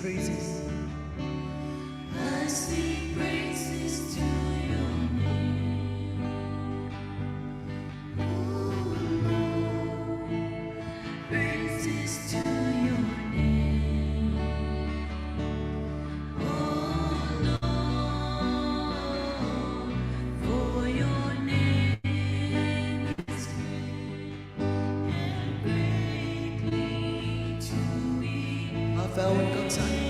praises. I sing praises to your name. Oh Lord, praises to your name. Oh Lord, for your name is great and greatly to be Avowing God's hand.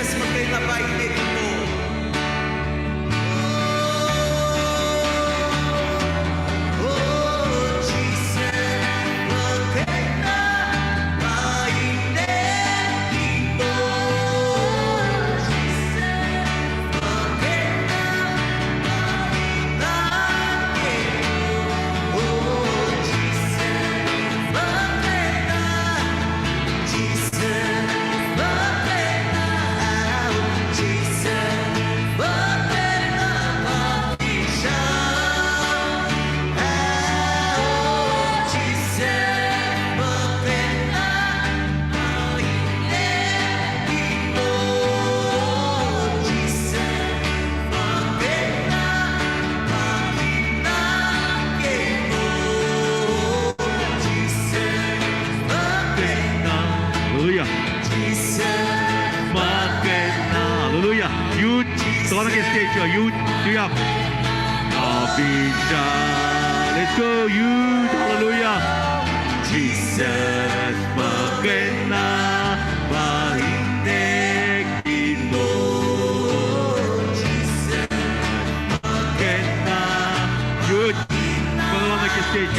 Jesus, magkailabayin mo. Oh, Jesus, magkailabayin mo. Hallelujah. Hallelujah. Youth, so on the stage, youth, do you have? Let's go, youth. Hallelujah. Jesus, magana, mahinig mo. Jesus, magana. Youth, so on the stage,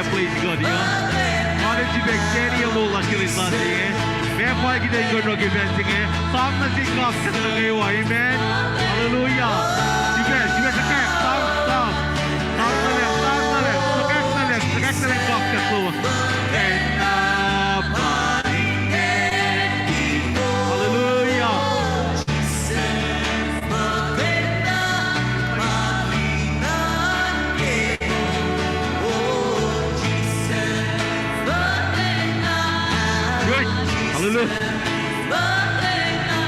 praise God, Hadi cibek seni yolla kilisasi. Ben pay giden görüyor gibi seni. Samna sik kapsın geyo. Amen. Hallelujah. Cibek sekek sam. Sekek kapsın. Hallelujah.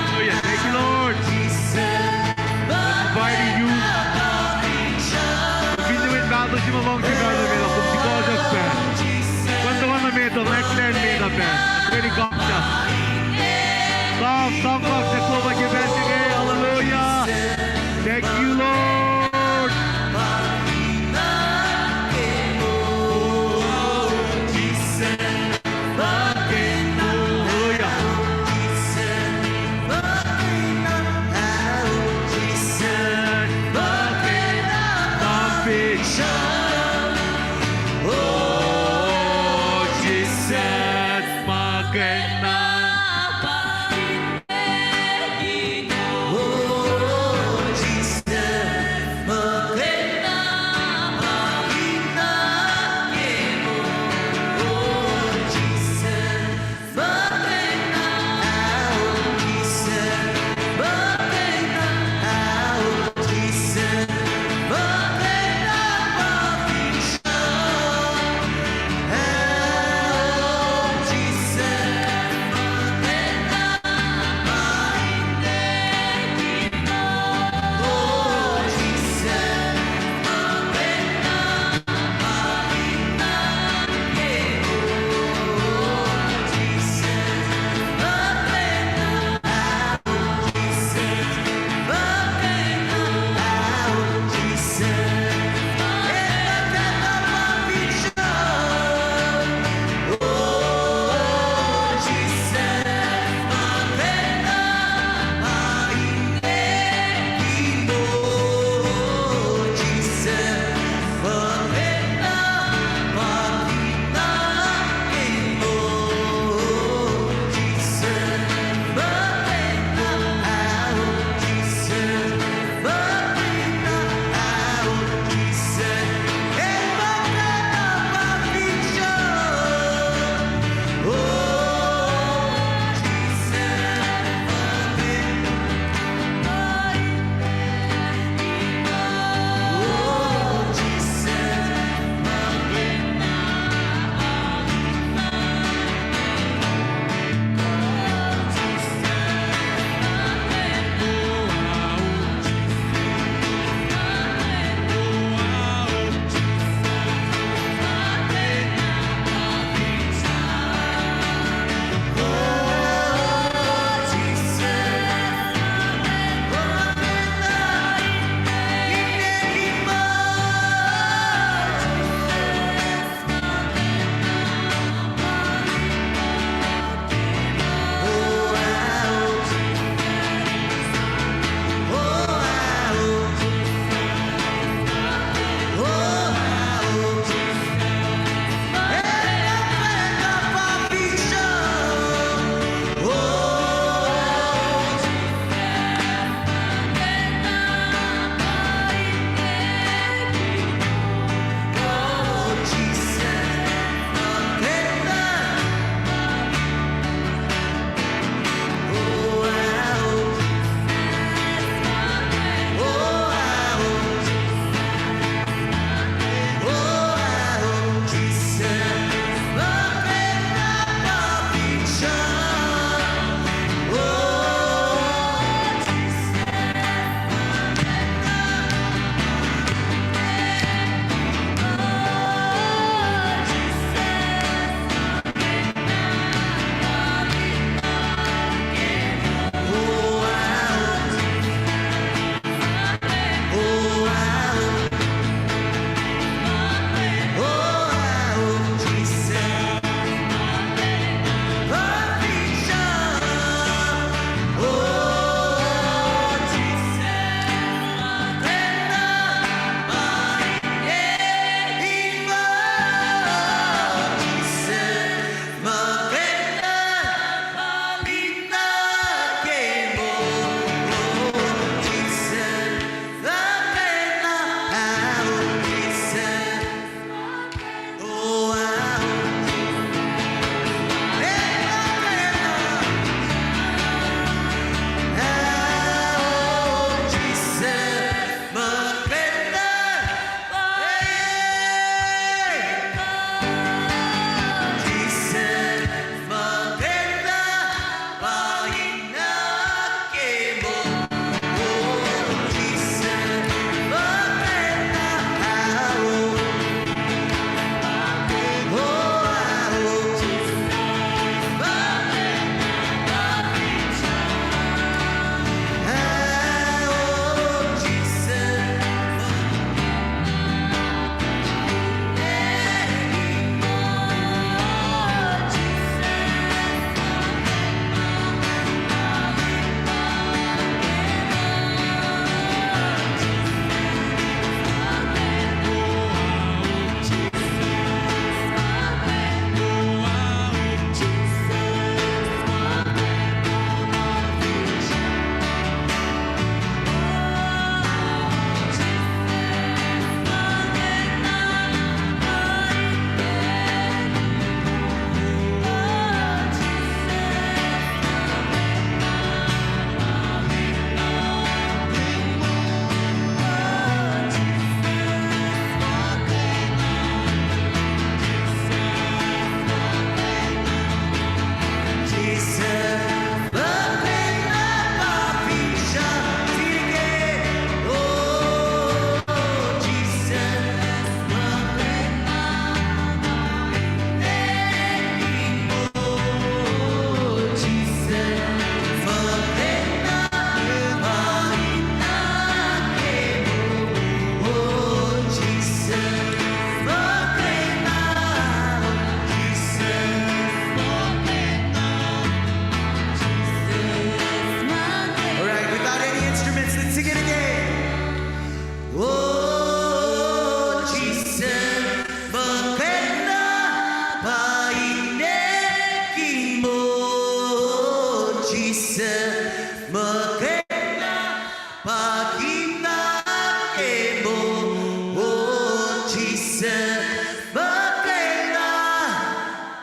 Hallelujah. Thank you, Lord. Inviting you. We've been doing baptism along together with us because of that. Quando vanno meto, let's learn made of that. Really got us. Some of the Slova Givensing. Hallelujah. Thank you, Lord.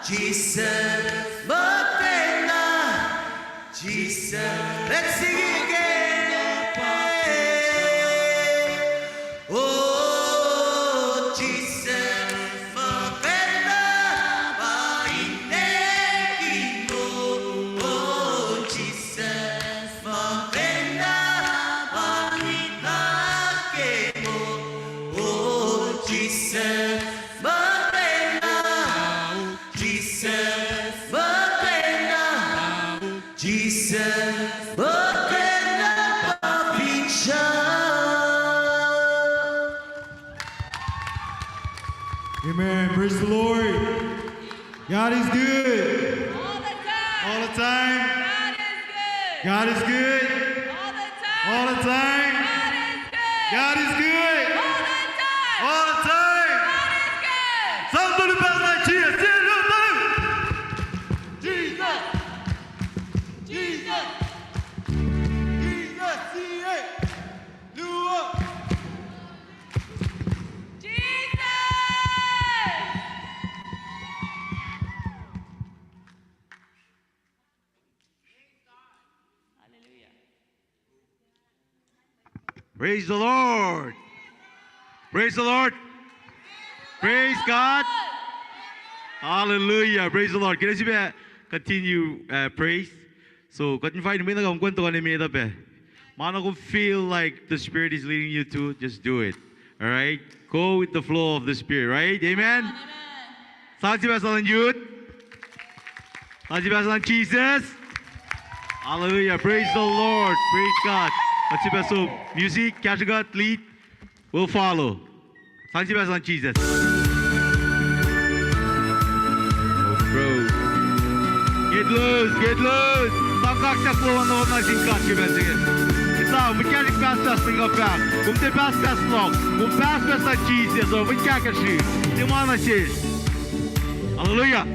Jesus, Makena, Jesus. Let's sing it again. Oh, Jesus, Makena, Painekino. Oh, Jesus, Makena, Painakemo. Oh, Jesus, Makena, Jesus, Makena, Jesus, Makena, Papicha. Amen. Praise the Lord. God is good. All the time. All the time. God is good. God is good. All the time. All the time. God is good. God is good. All the time. All the time. God is good. Somebody better like Jesus. Jesus. Jesus. Jesus. Hallelujah. Praise the Lord. Praise the Lord. Praise God. Hallelujah. Praise the Lord. Kita cuba continue praise. So, kau invite me na kung kwento ka ni Meda pe. Mana kung feel like the Spirit is leading you to, just do it. All right? Go with the flow of the Spirit, right? Amen? Amen. Saan si Pastor Jude? Saan si Pastor Jesus? Hallelujah. Praise the Lord. Praise God. Saan si Pastor music, catch God, lead, will follow. Saan si Pastor Jesus? Oh, bro. Get loose, get loose. Tam kaksa flow on the one singkat ke bese. Kita mechanic pass spring up back. Kumte pass lock. Kum pass Jesus. So we क्या कर she? Dimana she? Hallelujah.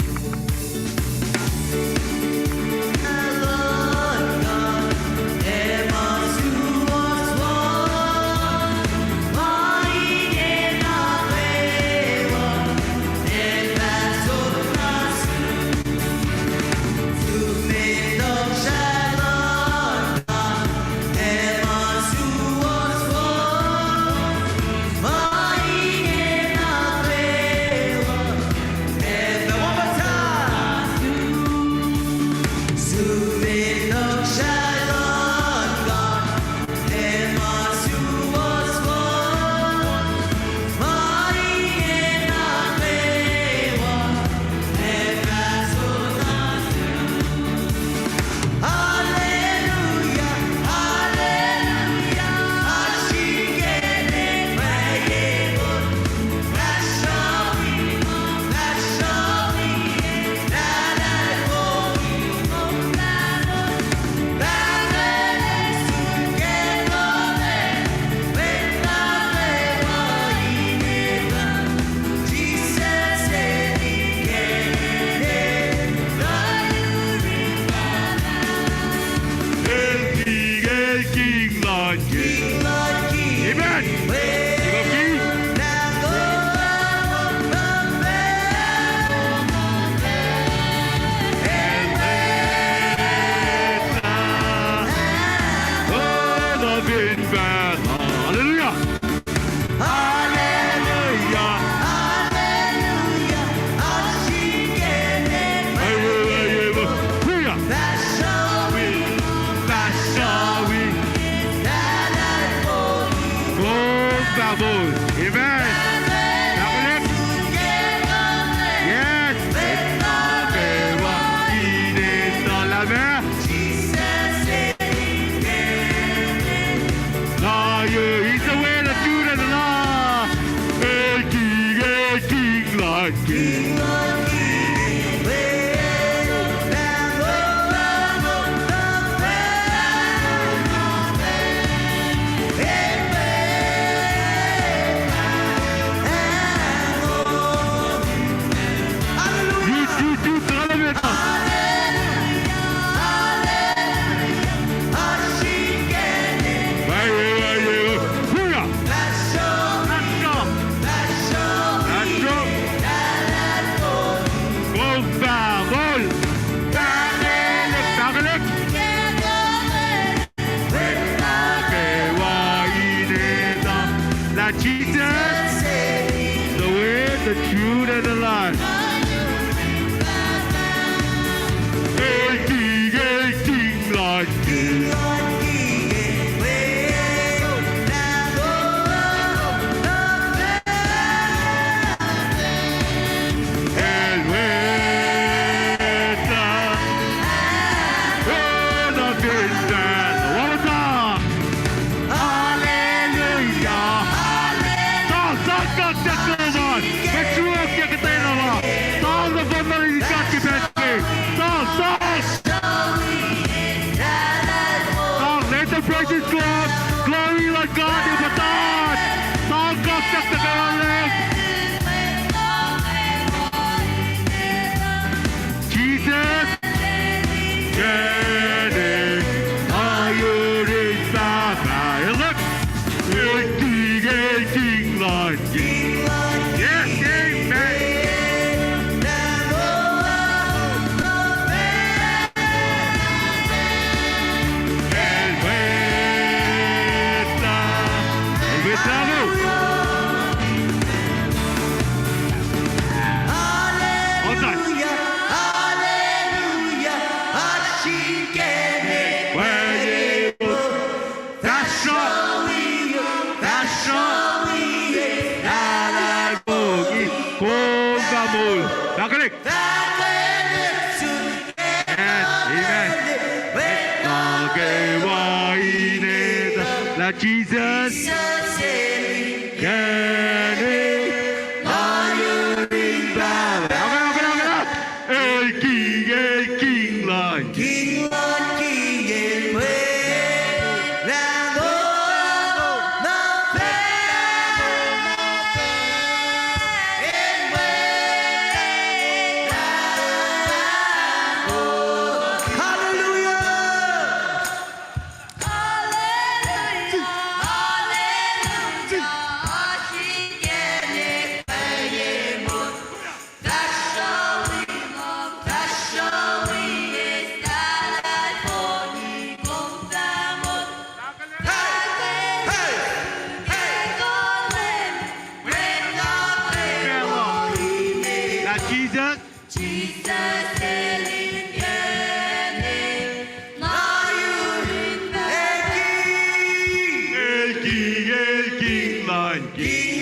One more time. Jesus, Kenny, El King Lion. King Lord, King and way. Now Jesus, El King Lion.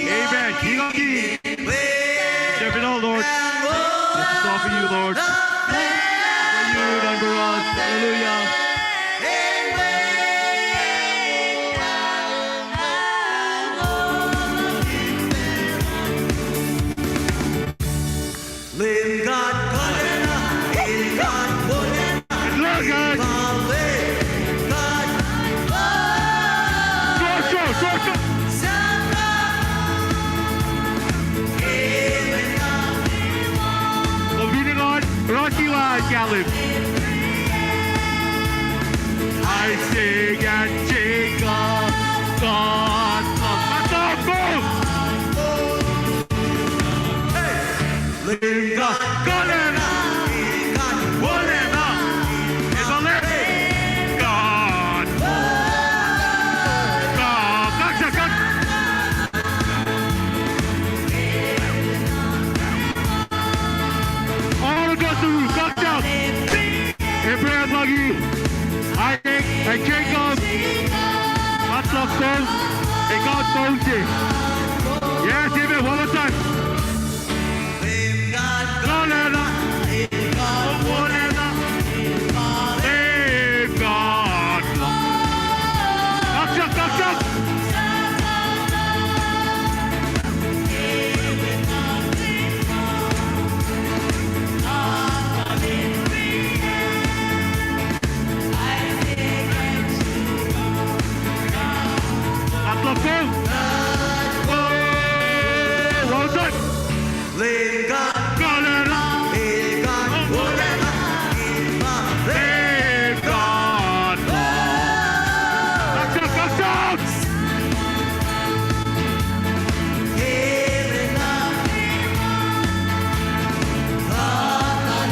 Amen. King of Kings. Serve it all, Lord. This is all for you, Lord. For you, done for us. Hallelujah. Lim God, Golena, Il God, Golena, Good luck, guys. God, Go. Santa, Leaning on Rocky Line, Gallup. I sing and Jacob, God's love. Let's all move. Lim God, Golena, Il God, Golena. In the left. God. God. All the guys who got down. Abraham Luggy, Isaac, and Jacob. That's love song. And God knows it. Yes, amen. One more time. Lim God, Golena. Golena. Hey, God. Gotcha. That's love song. One more time. Lim God, Golena. Il God, Golena, Il God, Hey, God. Gotcha.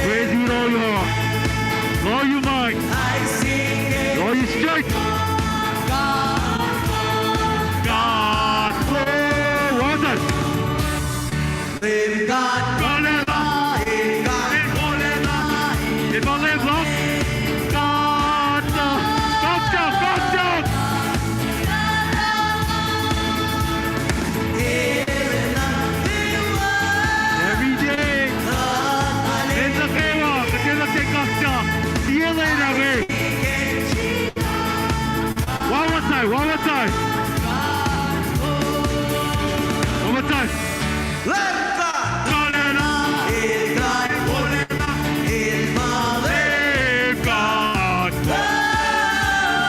Praise you, Lord. Lord, you might. I sing it. Lord, you strength. God. One time. Lim God, Golena. Il God, In my leg, Lord. God. Gotcha. Every day. It's a favor. See you later, man. One more time. One more time. Lim God, Golena. Il God, Il God, Hey, God.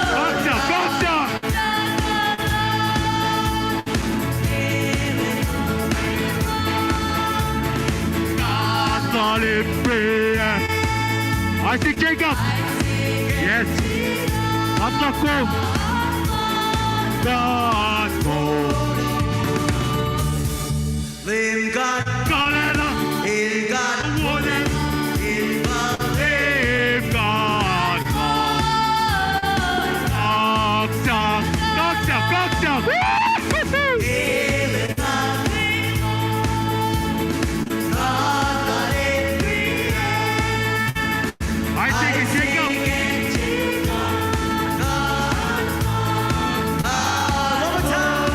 Gotcha. God's all in prayer. I see Jacob. Yes. That's not cool. God. Lim God, Golena. Il God, Golena. Il God, Hey, God. Gotcha. Il God, I take it, Jacob. one more time.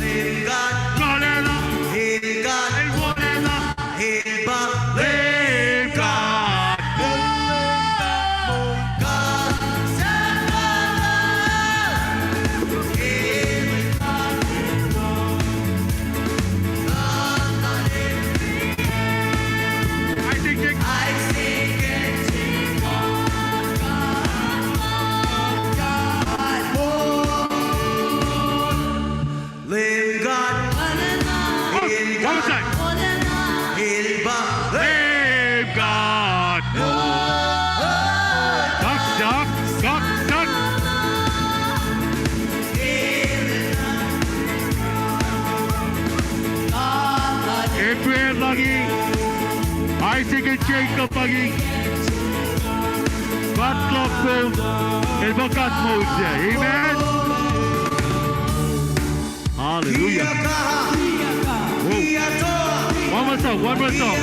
Lim God, Golena. Il God, Hey, Golena. Il God, Hey, God. God, Santa, Isaac and Jacob maging Godlock mode and God mode siya. Amen? Hallelujah. Whoa. One more song, one more song.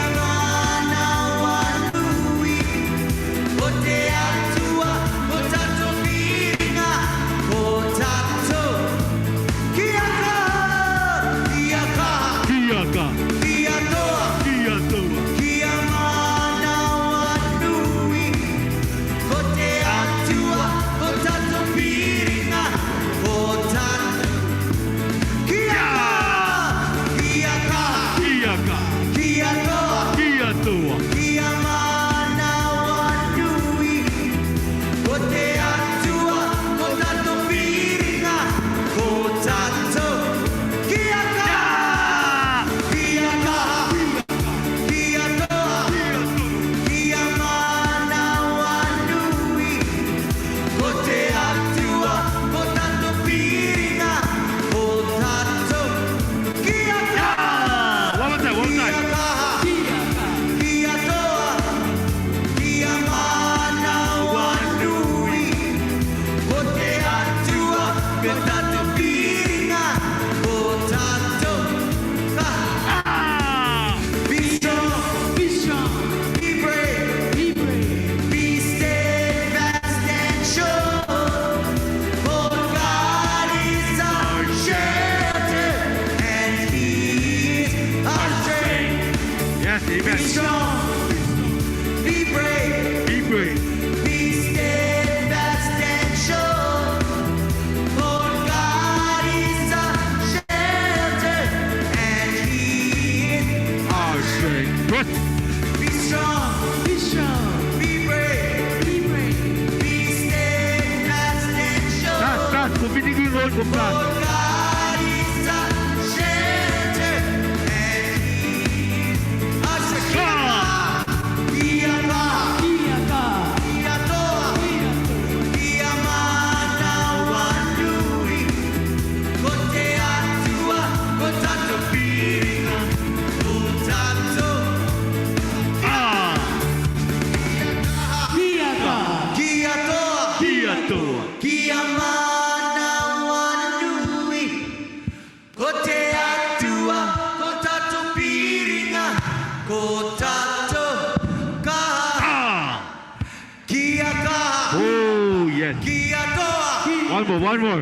One more.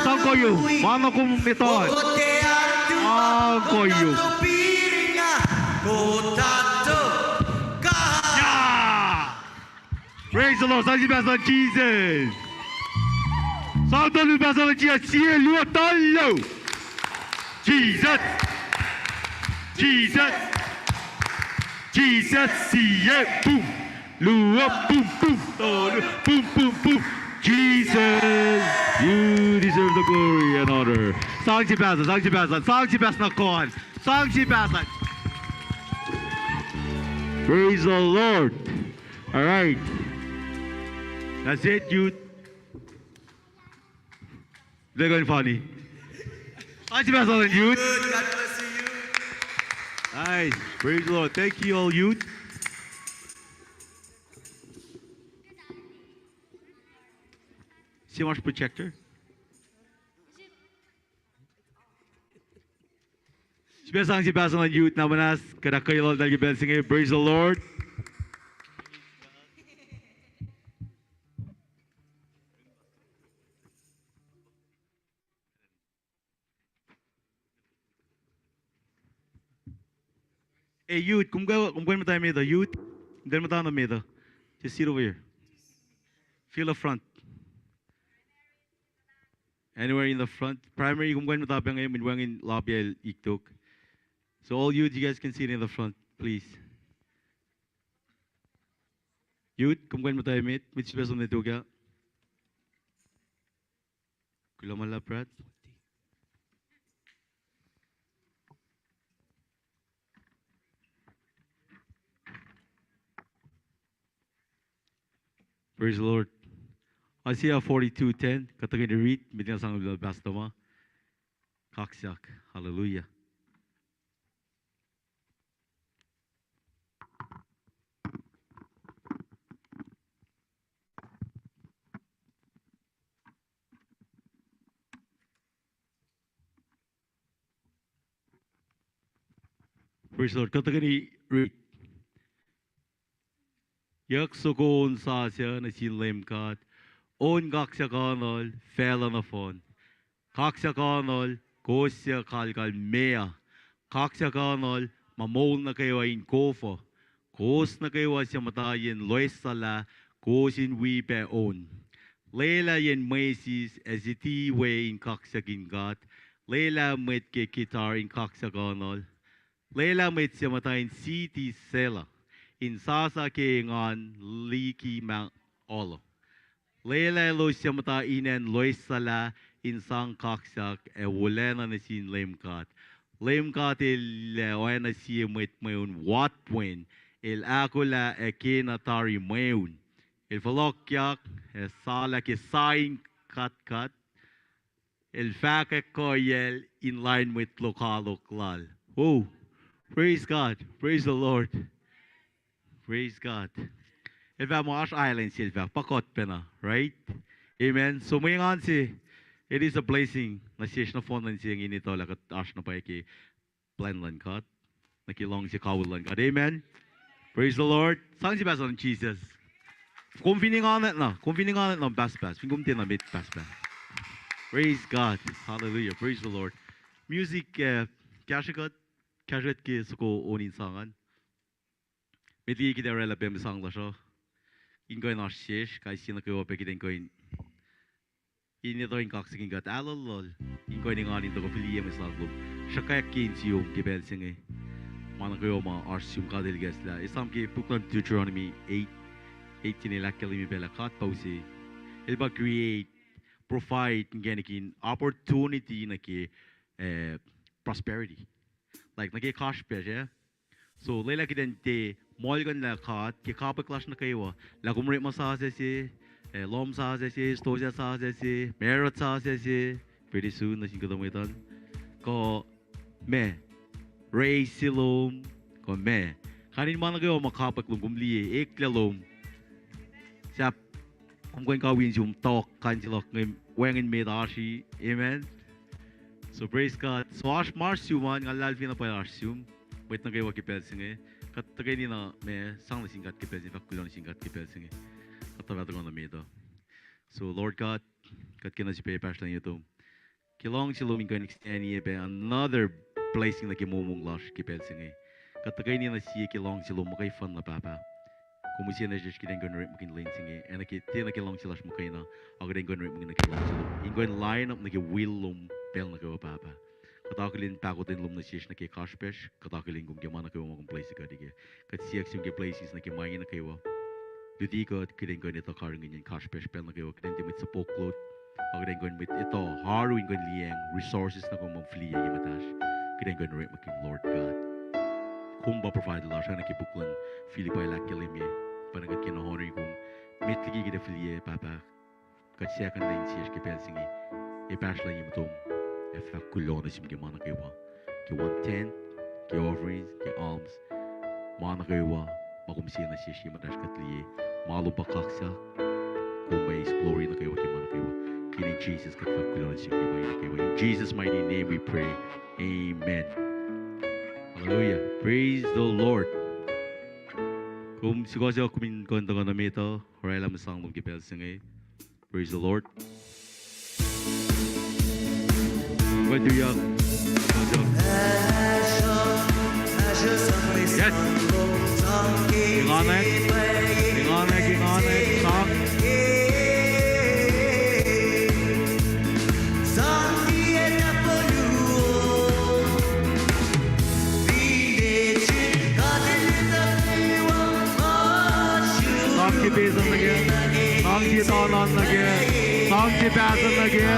Ang koyo. Mano kong meton. Ang koyo. Yeah! Praise the Lord. Sang basa ng Jesus. Sang basa ng Jesus. Siya luwa talo. Jesus. Jesus. Jesus. Siya. Boom. Luwa. Boom. Boom. Talo. Boom. Boom. Boom. Jesus, you deserve the glory and honor. Sang si basa na kon. Sang si basa. Praise the Lord. All right. That's it, youth. They're going funny. Sang si basa na youth. God bless you. Nice. Praise the Lord. Thank you all, youth. See much projector? Sibasang ng youth na manas kada kayo dahil blessing. Praise the Lord. Hey youth, kung mo tayo medo, youth, hindi mo tayo na medo. Just sit over here. Feel the front. Anywhere in the front. Primary, kung mo tayo ngayon, minwang in lobby ay iktok. So all youth, you guys can sit in the front, please. Youth, kung mo tayo meet, which person na ito ka? Kulaman la, Brad. Praise the Lord. Isaiah 42:10, katagin ni read, medyo sang basta mo. Kaksak. Hallelujah. Praise the Lord. Katakani read. Yaksogon sasya na sinlemkat. On kaksakanol fell on a phone. Kaksakanol kosya kalkal mea. Kaksakanol mamol na kayo in kofo. Kos na kayo siya matayin loisala kosin wipe on. Leila yen Macy's as it way in kaksakin gat. Leila met ke guitar in kaksakanol. Leila met siya matayin city sela. In sasa ke ngan liki mang olo. Leila lo siya matainan loisala in sang kaksak e wala na sin lemkat. Lemkat il na siya met mayon watwen il akula e kinatari mayon. Il falokyak e sala ke saing kat. Il faka koyel in line with lokal. Oh, praise God, praise the Lord. Praise God. Ilva mo ash island silva pakot pena, right? Amen. So may si it is a blessing na siya na phone lang siya inito lakat ash na pa iki plan lang kat. Nakilong si kawul lang kat. Amen. Praise the Lord. Sang si basa ng Jesus. Kung fininganet na bas. Fingumtin na bit bas. Praise God. Hallelujah. Praise the Lord. Music kashikat ki suko onin sangan. Meti kita rela bem sang la so. Ingoin ashish kai sina ko pe kita ingoin. Ini to ingkak sing gat alol. Ingoin ingan into ko filie mesaglo. Shakayak kin siyo kibel singe. Mana ko ma arsium ka del gesla. Isam ki puklan Deuteronomy 8:18 lakali mi bela kat pause. Ilba create provide ngenikin opportunity na ki prosperity. Like naki cash peje. So lela kidente molgan la kat ki kapak clash na kayo la kumre masase si lom sase si stoja sase si merit sase si pretty soon na singko damitan ko me raise silom ko me kanin man kayo makapak lum kumli eklalom sa kung kawin yung talk kanjilok ng wengin me dashi amen. So praise God. So ash marsuman ngalalfi na pa arsum. Wait na kayo wakipel singe. Katagay ni na me sang na singkat kipel singe. Fakulon singkat kipel singe. Katawato ko na meto. So Lord God, kat kina si Pepas lang ito. Kilong si luming ko extend niya be another blessing na kimumong lash kipel singe. Katagay ni na siya kilong si lumay fun na papa. Kumusiya na just kilang gonna rip makin lane singe. And tina kilong si lash mukay na. Ako rin gonna rip makin na kilong si lum. Ingoin line up na kiwil lum pel na kayo papa. Katakilin pakotin lum na siya na kay kashpesh, katakilin kung gimana kayo mga place ka dige. Kat siya yung places na kimayin na kayo. Duti ko kiling ko nito karing ganyan kashpesh pel na kayo. Kiling dimit sa poklot. Kiling ko mit ito haruin ko liyang resources na kung mag-flee yung matash. Kiling ko na making Lord God. Kung ba provide la siya na kibuklan Filipay lakilim ye. Panagat kinahonor kung mitligi kita flee papa. Kat siya kan lang siya kipel singi. Ipash lang yung matong. If I could learn this, you man kayo ki 110, ki offerings, ki alms, man kayo makumsiya na siya matash katliye, malo pa kaksa, kung may glory na kayo ki man kayo, kini Jesus kat I could learn this, kayo. In Jesus' mighty name we pray, Amen. Hallelujah. Praise the Lord. Kung siguro siya kumin konta ko na mito, horay lang masang lum kipel singay. Praise the Lord. What do you have? Yes. King on it. Song. Song ki bezan lage. Song ki tanan lage. Song ki bezan lage.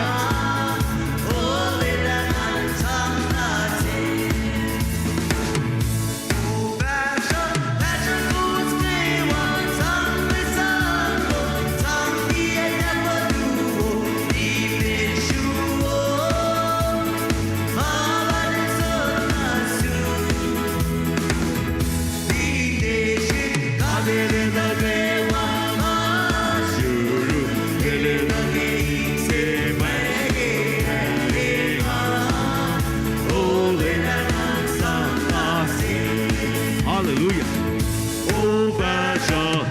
Hallelujah. Oh, Basha.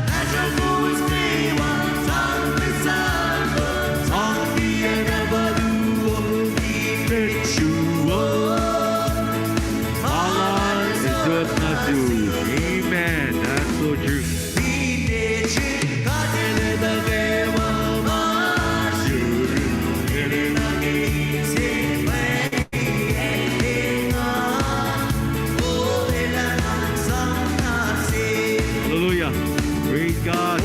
Amen. That's so true. Hallelujah. Praise God.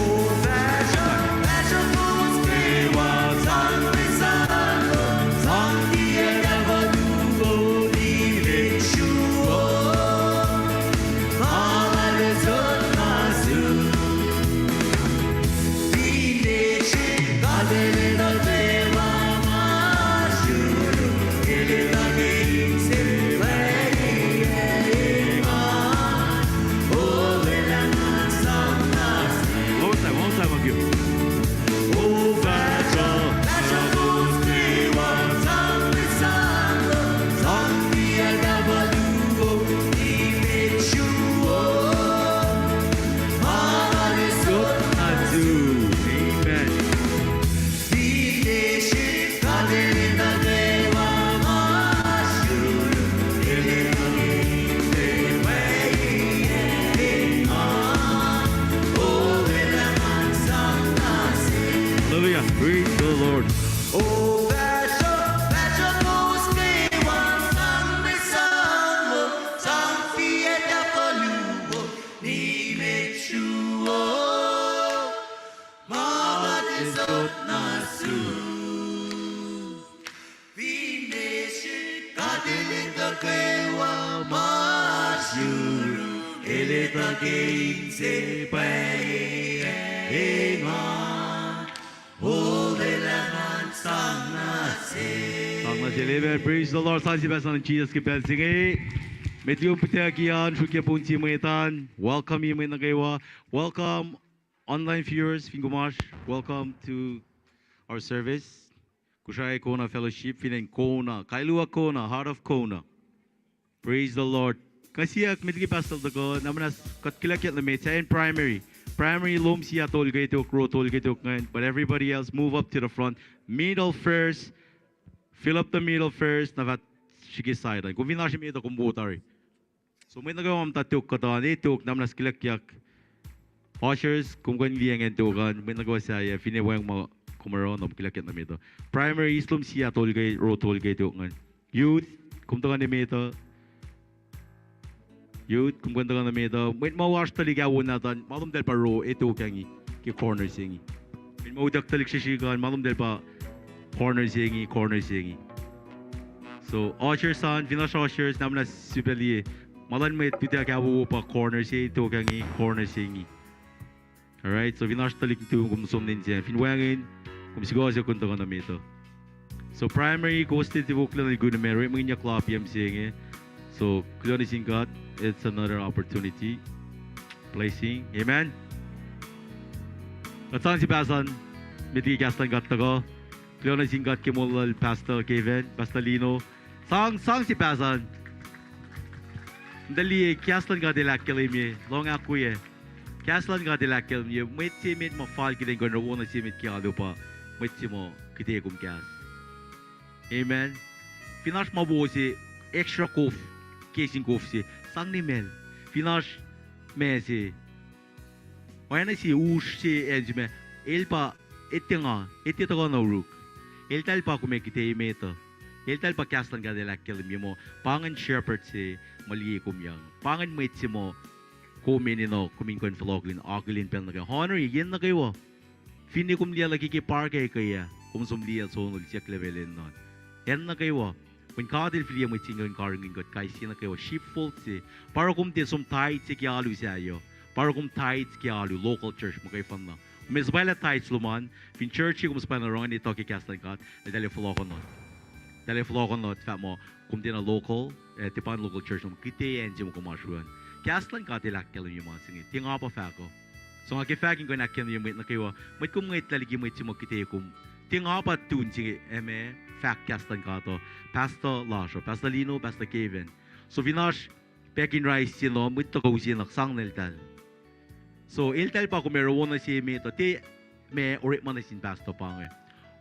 One time I'll give. Oh, Hallelujah. Praise the Lord. Praise the Lord. Sang si besan Jesus ke bel singi. Medyo pitakian shukia punci metan. Welcome you menagawa. Welcome online viewers. Fingumash. Welcome to our service. Kosrae Kona Fellowship. Finin Kona. Kailua Kona. Heart of Kona. Praise the Lord. Kasi ak medyo pasal dako. Namanas katkilakit na meta in primary. Primary lom siya tol gaito kro tol gaito ngayon. But everybody else move up to the front. Middle first. Fill up the middle first. Navat sige side. Kung vinashi mito kumbutari. So may nagawam tatuk kataan. Ituk namanas kilakyak. Ushers kung kan liang tukan. May nagawa siya. Finewang mga kumaron ng kilakyak na mito. Primary lom siya tol gay ro tol gaito ngayon. Youth kung taga ni mito. Youth, kung ganda ka na mito, may mawash talaga ako natin, malum dahil pa row, ito kangi, ki corner singi. May maudak talik siya siya, malum dahil pa corner singi. So, ushers on, finish ushers, naman na sipali, malan may pita kaya ako pa corner siya, ito kangi, corner singi. Alright, so finish talik ito kung sumnin siya, finwangin, kung siguro siya kung ka na mito. So, primary, ghosted tibok lang na good na meron, mga niya klap yung singi. So, clearly seeing God, it's another opportunity. Placing. Amen. At saan si Pasan? Miti kastan gat ko. Clearly seeing God kimolal Pastor Kevin, Pastor Lino. Sang si Pasan. Dali kastan gat dilakil mi. Long ako ye. Kastan gat dilakil mi. May timid mo fall kita gonna wona timid kialo pa. May timo kita kum kas. Amen. Finish mabuo si extra cough. Casing cough si sang ni mel finish me si wala si ush si edge me elpa etinga etito na uruk eltal pa kumekite imeto eltal pa kastan ka dela kelmi mo pangan shepherd si mali kumyang pangan mate si mo kuminino kuming kon vloglin aglin pen na honor yen na kayo fini kumlia lagi ki park kaya kumsumlia sonol siya levelin non yan na kayo. When kadil filia mo tingon karngin got kai sina kayo sheepfold si para kum te som tight si kialu sayo para kum tight kialu local church mo kay fan na mes bala tight luman fin church kum span na ron ito ki kastan kat na dali follow ko not fat mo kum te na local tipan local church mo kite enje mo kumashuan kastan kat ilak kelo yung mga singi tinga pa fa ko so nga kifakin ko na kelo yung na kayo may kum ngait laligi mo mo kite kum tinga pa tun si fact kastan ka to Pastor Lasho, Pastor Lino, Pastor Kevin. So vinash Pekin rice sino muito ko sino sang neltal. So iltal pa ko meron na si me to te me orik man na sin pasto pa nga.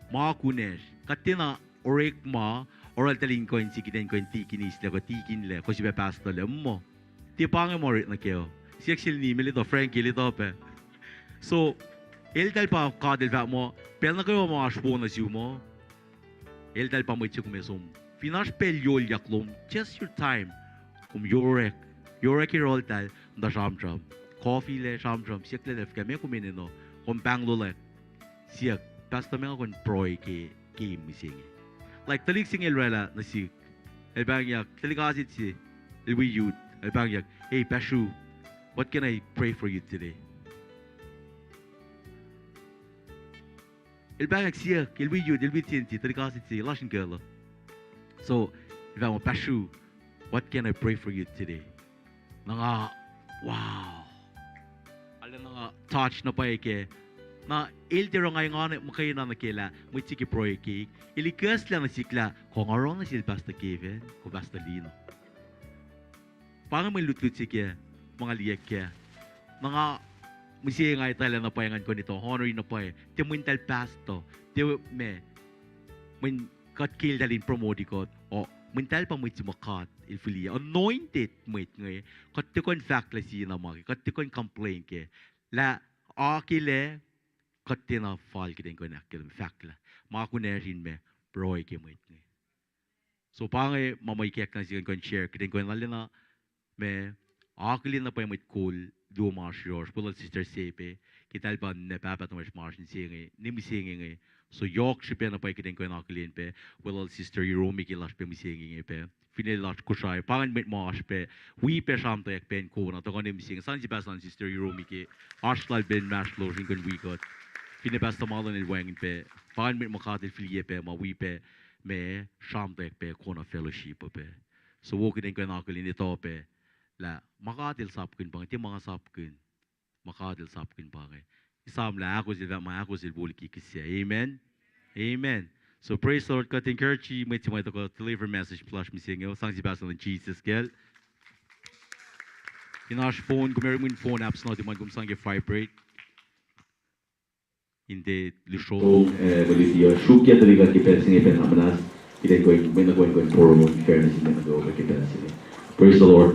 Ma kunes katina orik ma oral taling ko si kiden ko tikinis le ko tikin le ko si be pasto le mo. Ti pa nga mo orik na keo. Si actually ni milito Frankie lito pe. So iltal pa kadel va mo pel na ko mo aspo na si mo. Iltal pa mo itse kumesum. Finash pel yol yaklom just your time. Kum yorek roll tal da sham. Coffee le sham siak le lef kami kumin no kum bang lo le siak basta me kon proy ke game mising. Like talik sing elrela na si el bang yak talik asit si el we youth el bang yak hey Pashu, what can I pray for you today? El bang yak siak el we youth el we tinti talik asit si lashin girl. So el bang Pashu, what can I pray for you today? Nga wow. Alam nga touch na pa ke na iltero ngay nga makay na nakila mo tiki proyeki ilikas lang na sikla kung arong na sil basta Kevin ko basta Lino. Parang may lutlut sige mga liyak kaya mga musiya nga itala na payangan ko nito honor na pa timuntal pasto ti me min kat kill dalin promote ko o mental pa mo makat ilfilia anointed mo ngay kat tikon fact la si na maki kat tikon complain ke la akile kat tina fall kiden ko na kil fact la makunerin me broy ke mo ngay so pangay mamay kek na sigan kon share kiden ko na lina me akile na pa mo cool do marsh yours pula sister sepe kital ba ne papa to marsh singi nimisingi so yok shipe na pa kiden ko na akilin pe well sister Romi kilas pe misingi pe final lot Kosrae pangan mit marsh pe we pe sham to ek pen ko na to konim sing san si pasan sister Romi ke arsenal ben mash lo ring kon we got fine basta malon el wang pe pangan mit makatil filie pe ma we pe me sham to ek pe kona fellowship pe so wo kiden ko na akilin ito pe la makatil sapkin bang ti mga sapkin makatil sapkin bang isam la ako sila ma ako sila buliki kisya amen amen so praise the Lord kat encourage you may to ko deliver message plus mi singo sang si pastor in Jesus gel inash phone kumer mun phone apps no di man kum sang vibrate inde lisho bolivia shukya daliga ki pensing even amanas ide going when going for fairness in the go ki pensing praise the Lord.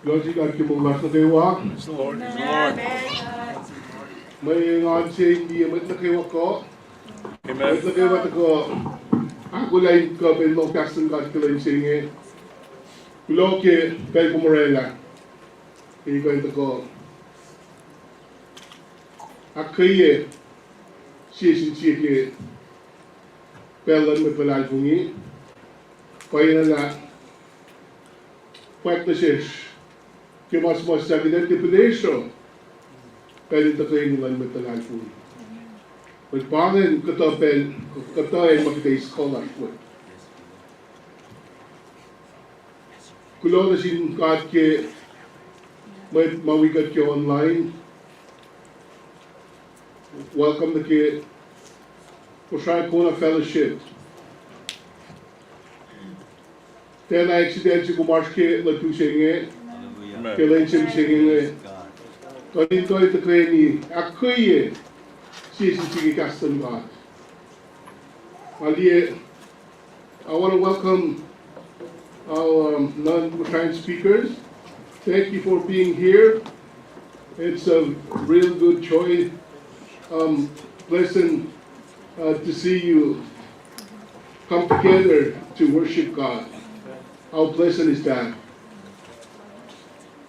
Logic at yung mas na kayo may ngan siya hindi mat na kayo ko mat na kayo ko ako lang ko ben mo kasan ka kailan siya kulo ke pel kumorela hindi ko ito ko akaya siya ke pelan mo palal bungi kaya na Pwede siya, kaya mas sa identification, pwede ito kayo naman matagal po. Pagpangin, katayin makita scholar po. Kulo na sin kahit kaya may mawigat kayo online. Welcome na kaya Kosrae Kona Fellowship. Then I accidentally go march ke la tu singing ke len singing Kani toi te kreni akuye si kastan God. I want to welcome our non-Ukraine speakers. Thank you for being here. It's a real good joy, blessing to see you come together to worship God. How blessed is that?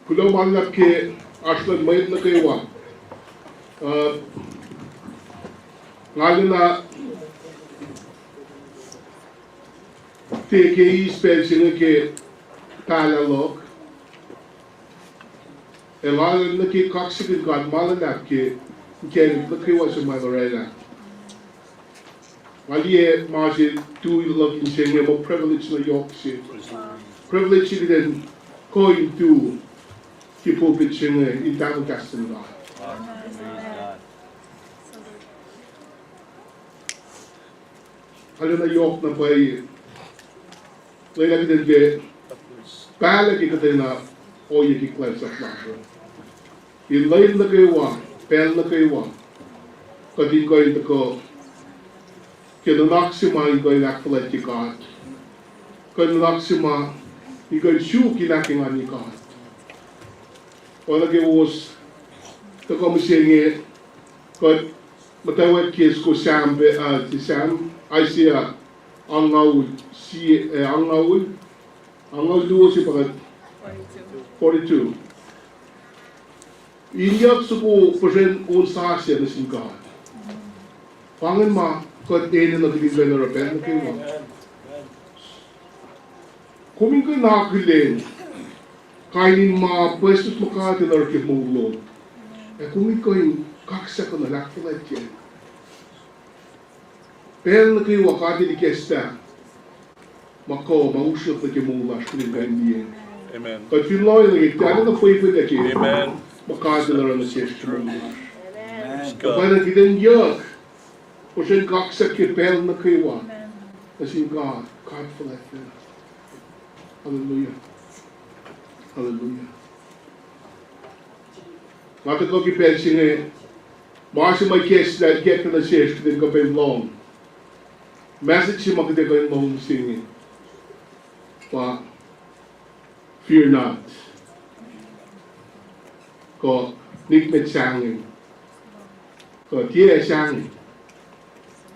Kulo manlap ke ashlan mayit na kaywa. Lalo na TKI spell sila ke talalok. Lalo na ke kaksigin God malanap ke kaya na kaywa sa Malarela. Maliye maji tu looking saying about privilege na yok si. Privilege sila din going to ki pulpit siya in tamang kastan God. Halo na yok na pa'y lagi din ke pala ki katay na oye ki klay sa klasa. Ilayin na kayo pel na kayo kadin ko ito ko kinanaksima ito yung akpalat ki God. Kinanaksima ito yung siyo kinakingan ni God. Wala kayo was ito ko masingi kad matawag kis ko Sam Isaiah angawul duo si pakat 42. Inyak suko present un sasya na sin God. Pangan ma kad ene na kilibay na rapen na kayo. Kuming ka nakilen kainin ma pwestos makati na rakip mong ulo. Kuming ka yung kaksa ka na lakpalat yan. Pero na kayo wakati ni Kesta, mako, mausap na kayo mong ulas kuning ka hindi yan. Amen. Kad finloy na kayo, ano na pwede na kayo, Amen. makati na rin na siya sa mong ulas. Amen. Kapag na kitang yak, o siyang kaksa kayo, pero na kayo na siya God for that thing. Hallelujah. Hallelujah. Mata ko kipensing Marcia may kiss that get to the church couldn't go very long. Message si maganda ko yung long singing. But fear not. Ko nikmet sangin. Ko tiye sangin.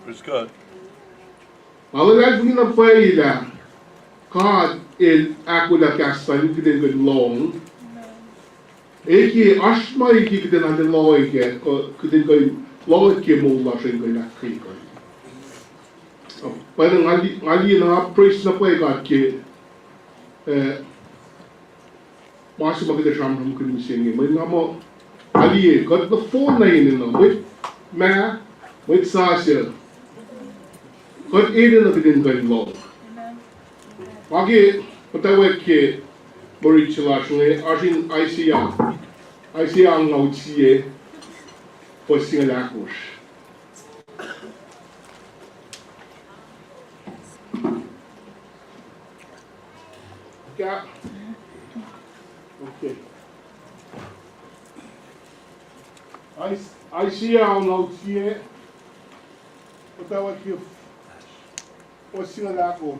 Praise God. Malalad mo na pa ila. God il ako na kastan couldn't go long. Eki asma iki couldn't have the law again. Couldn't go long ke mo la sing go na kriko. Parang ali na praise na po God ke mas maganda siya mo kung singing. May nga mo ali God the phone na yun no. With Sasha. God eden na din go long. Wagi patawag ke Borichila shunge Arjun Isaiah ang nautsiye po singalakos. Okay. Isaiah ang nautsiye patawag ke po singalakos.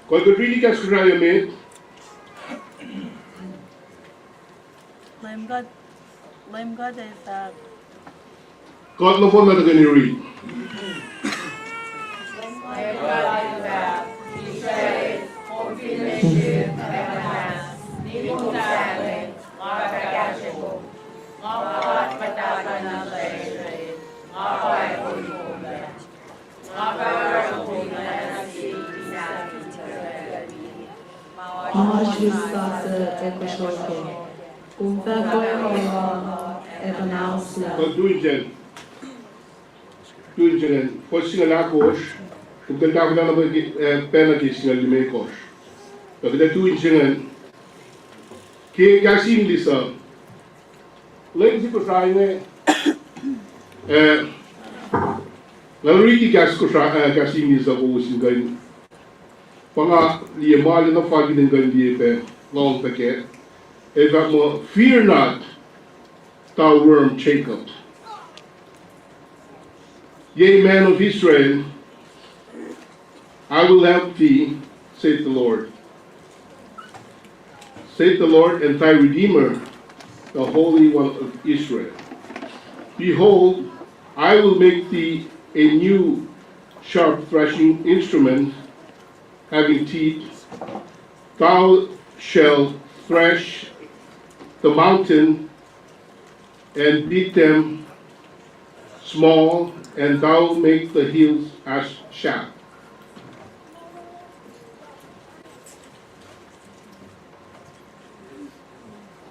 Kau berdiri kat sekolah yang Lame God is that kau telepon mana kau ni read. Kau tuijan, kau singal akos, kung tentang na ba pena di singal lima kos. Kau kita tuijan, Ke kasi lisa. Lagi si Kosrae ne. Laluri gas Kosrae kasi lisa ko usin Panga liya mali na fagi ng gandi pe long paket. Eva mo fear not, thou worm Jacob. Yea, man of Israel, I will help thee, saith the Lord. Saith the Lord and thy Redeemer, the Holy One of Israel. Behold, I will make thee a new sharp threshing instrument, having teeth. Thou shalt thresh the mountain and beat them small, and thou make the hills as chaff.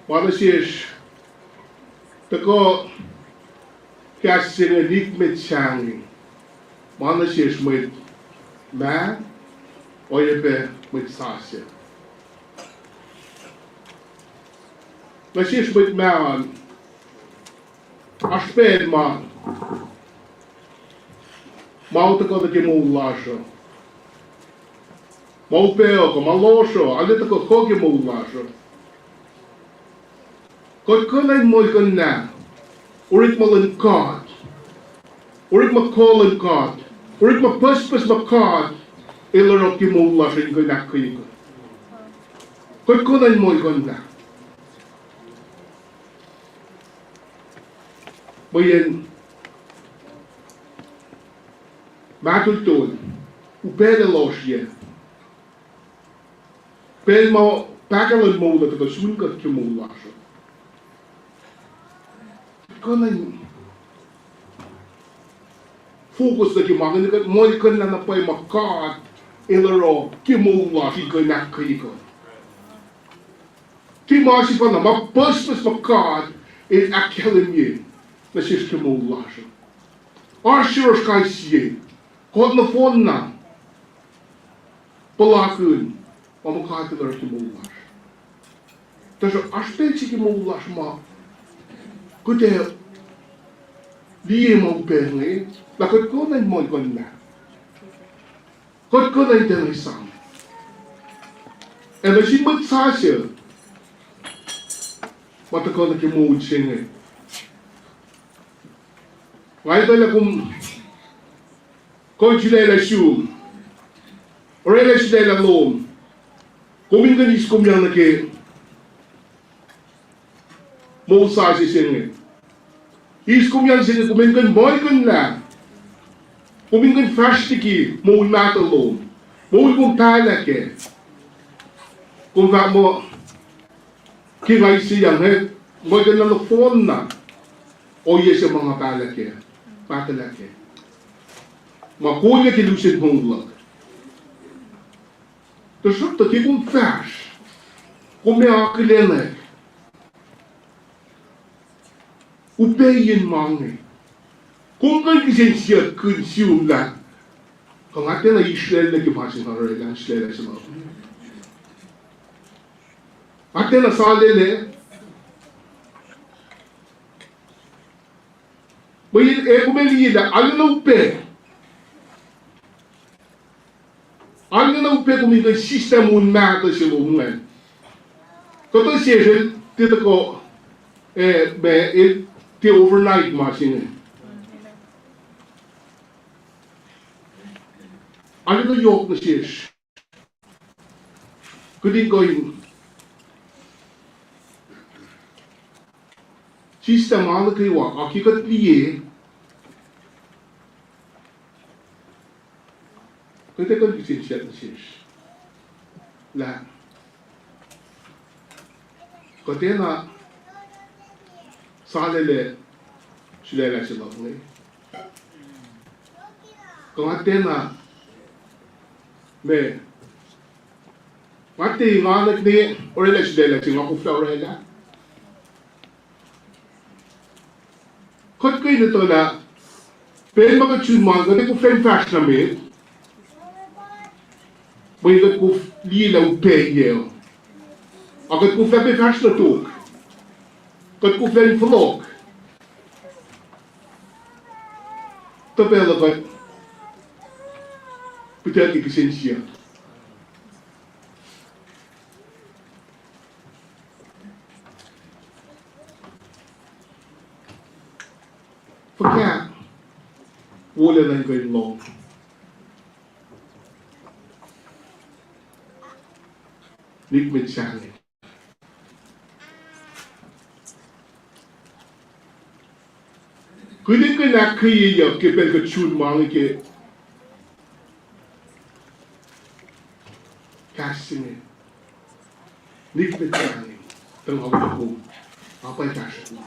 Wat is tako kasing niet met shangi. Man is met man or je bent met sasje. Wat is met man? Aspect man. Mau tako dat je moet lassen. Mau peo ko malosho. Alle tako koge moet lassen. Kot kunay mo ikon na. Urit malan God. Urit makolan God. Urit mapuspas makod. Ilarok ki mo lassen ko na ko. Kot kunay mo ikon na. Bayan, matultol, upele losje. Pel mo, pakalan mo na ito, sunkat ki mo laso. Kanan, focus na ki mga, mo ikan na napay makad, ilaro, ki mo laso, ikanak ko. Ki masi pa na, mapaspas makad, in akelin yun. Na siya mo laso. Arsiros kay siya. Kod na phone na. Palakun. Mamakati na rin mo laso. Tapos aspect siya mo laso ma. Kude. Liye mo pengi. Lakot ko na mo ikon na. Kod ko na yung isang. E na siya magsa siya. Matakot na kimo siya nga. Ngay tayo kung sila sium, o sila lom, kung yung ganis kumyang nake, mo sa si singe. Is kumyang singe, kung yung boy kun la, kung yung fashtiki, mo yung matalom, mo yung talake, kung ba mo, kivay siyang, mo yung nalofon na, o yes yung mga talake. Patalake. Makuha ki lucid monglag. Dus dat je komt vers. Kom je akilene. Upeyin mange. Kom kan je zijn siya kun sium la. Kung atin na Israel na kipasin ng regan Israel sa mga. Atin na salele. Bayin kumeliida alnaupe. Alnaupe kumita sistem un mata si lungan. Koto siya tita ko te overnight machine. Ano yok na siya? Kudin ko yung sistem ala kaywa akikat liye kaya kan bisin siya na siya la kaya na salele silela sila ngayon kung atin na me mati nganak ni orela silela siya makufla orela Kot kayo nito na, pero mga tsunman, ganda ko friend fash namin, may ganda ko lilaw peyo. Agad ko fler befärs na tuk. Agad ko fler in förlåg. Tabel agad. Betyder ik essentieel. Forget wala lang going long. Nick mit challenge. Kudin ko na kaya ke pel ko chun mang ke casting. Nick mit challenge. Tang hawak ko. Apa yang casting?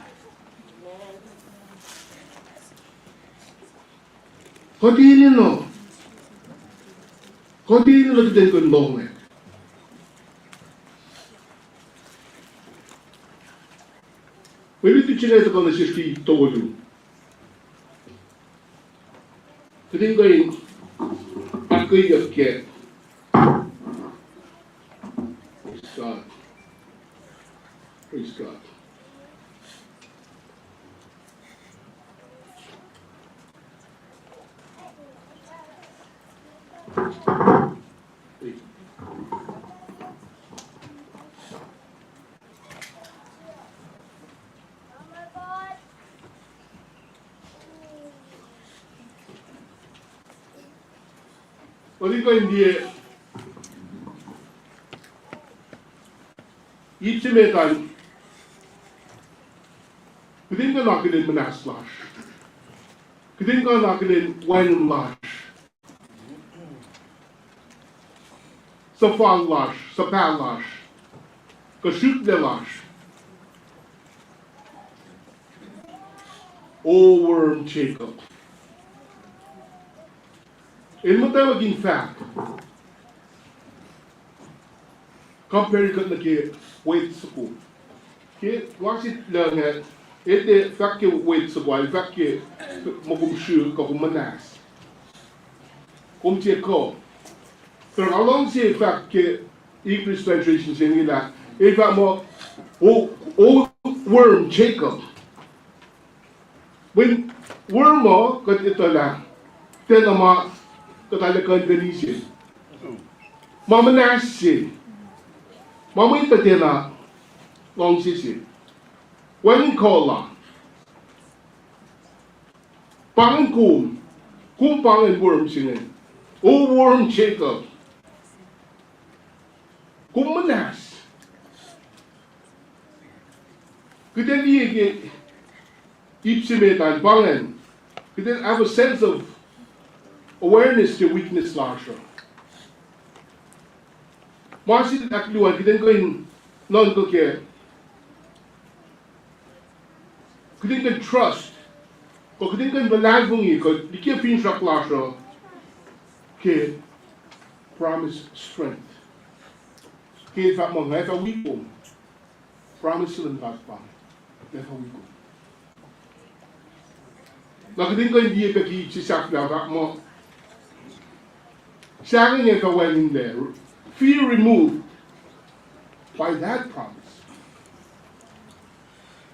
Kodi no. Kodi no lagi dengan long ni. Wili tu cina tu kalau nasi tolu. Kodi ko in aku yang ke. Praise God. Praise God. Kodi ko hindi itsemetan. Kudin ka nakilin manaslash. Kudin ka nakilin wine lash. Sa fall lash, sa pal lash. Kashoot le lash. O worm Jacob. In matawaging fact, compare ko na ke weight sa ko. Ke wasit lang nga, ete fact ke weight sa ko, fact ke magumshu ka kumanas. Kumche ko. Pero along si fact ke English translation siya nila, fact mo, o worm Jacob. When worm mo, kat ito lang, tena mo, katalakan ganisi. Mama nasi. Mama ita tena long sisi. When kola. Pangan kum pangan worm singen. O worm Jacob. Kum manas. Kita liye ipsimetan pangan. Kita have a sense of awareness to weakness lasho. Masin akluan kita ko in non ko ke. Kita ko trust. Ko kita ko balagong ko dikia pinsak lasho. Ke promise strength. Ke fa mo nga fa weak promise lang pa. Fa weak. Nakadin ko hindi pa ki sisak na mo. Sharing it went in there, fear removed by that promise.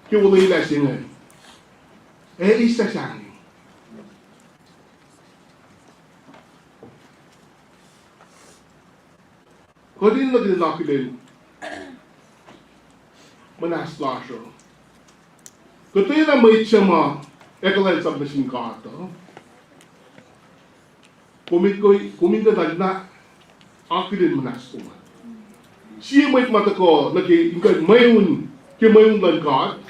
Kiwalila siya isa sharing. Kodin na dinakilin manaslasyo. Kutay na may tsama ekalan sa masin kato. Kuminda na akilin manas ko. Siya may mata ko naki ingkan mayun lan God.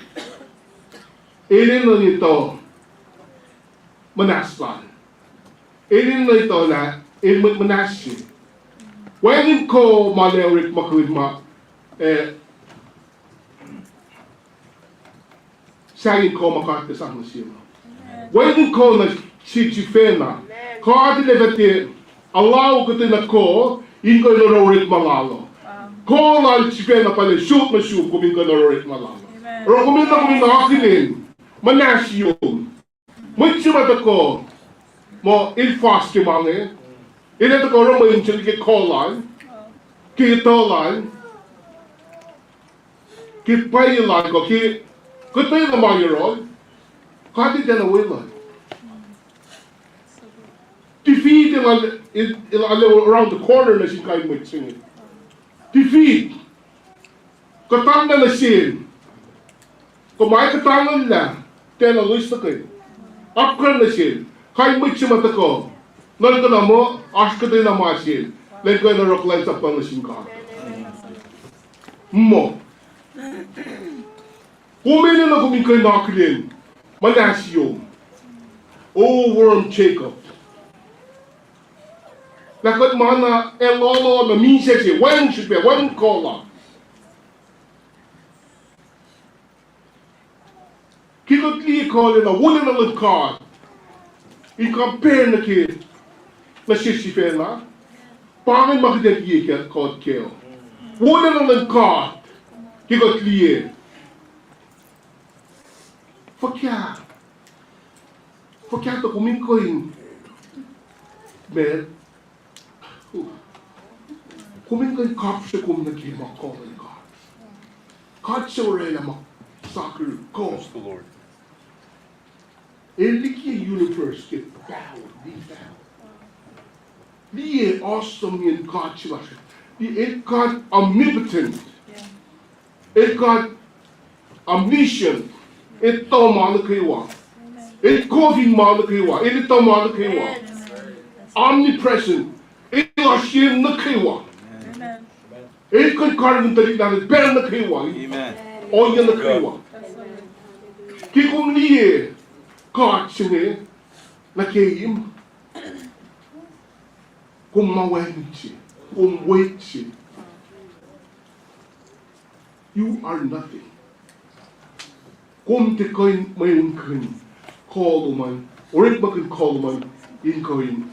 Elin na nito manaslan. Elin na ito na ilmat manasyo. Wangin ko malewrik makuid ma sagin ko makatas ang nasilo. Wangin ko na sijifena. Kadi levati Allah ko tin ko inko lororit malalo. Ko la chifena pale shoot na shoot ko inko lororit malalo. Ro ko minta akilin manasyo. Muchima ko mo il fast mange. Ile to ko ro mo inchil ke kolan. Ke tolan. pai la ko ki ko te na ma yoro ka ti tena we la defeat il around the corner na si kai mo sing defeat ko tanda na sin ko mai ka tanda la tena luis ta kai upgrade na sin kai mo chi mata ko nan ka na mo as ka te na ma sin le ko na rock lights up na sin ka mo Kumene na kumikay nakilin, Manasio, O worm Jacob. Lakot mana elolo na misese, wen shipe, wen kola. Kikot li kole na wooden na lagkad. I compare na ki, na sisipe na, pangin makidet ye kod keo. Wooden na lagkad, kikot li Forkjær to kom in koin. Men kom in koin kapse kom na kima kolen God. God so rela ma saker ko. The Lord. Elike universe get bowed, be bowed. Die awesome in God chwas. Die God omnipotent. God omniscient. It to mana kiwa. It koving mana kiwa. It to mana kiwa. Omnipresent. It ashim na kiwa. It could carve the that is better na kiwa. Amen. O ya na kiwa. Kikum liye. God sine. Na keim. Kum mawenchi. Kum waitchi. You are nothing. Kom te koin mayun kun call man or it bakun call man in koin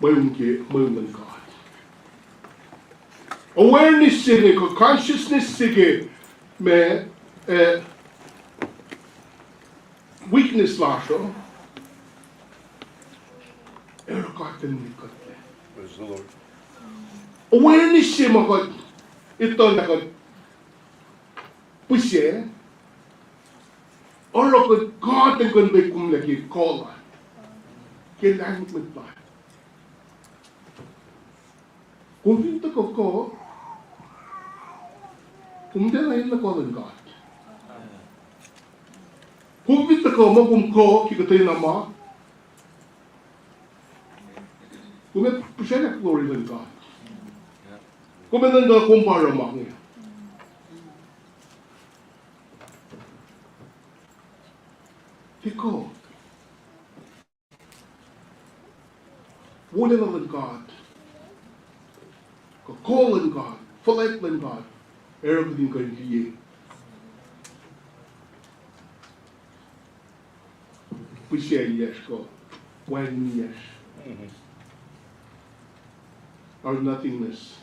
mayun ke mayun God. Awareness sige ko consciousness sige me weakness lasho erokaten ni kotle. Praise the Lord. Awareness sige mo ko ito na ko pusye Olo ko God ang kunbay kum lagi kola. Kailangan mo ba? Kung pinto ko, kung dahil na kola ng God. Kung pinto ko mo kung ko, kikatay na ma. Kung may pasya na glory ng God. Kung may nanda kumpara ma niya. Iko. Wooden ng God. Kakol ng God. Falait ng God. Erog din kayo liye. Pusya yes ko. When yes. Our nothingness.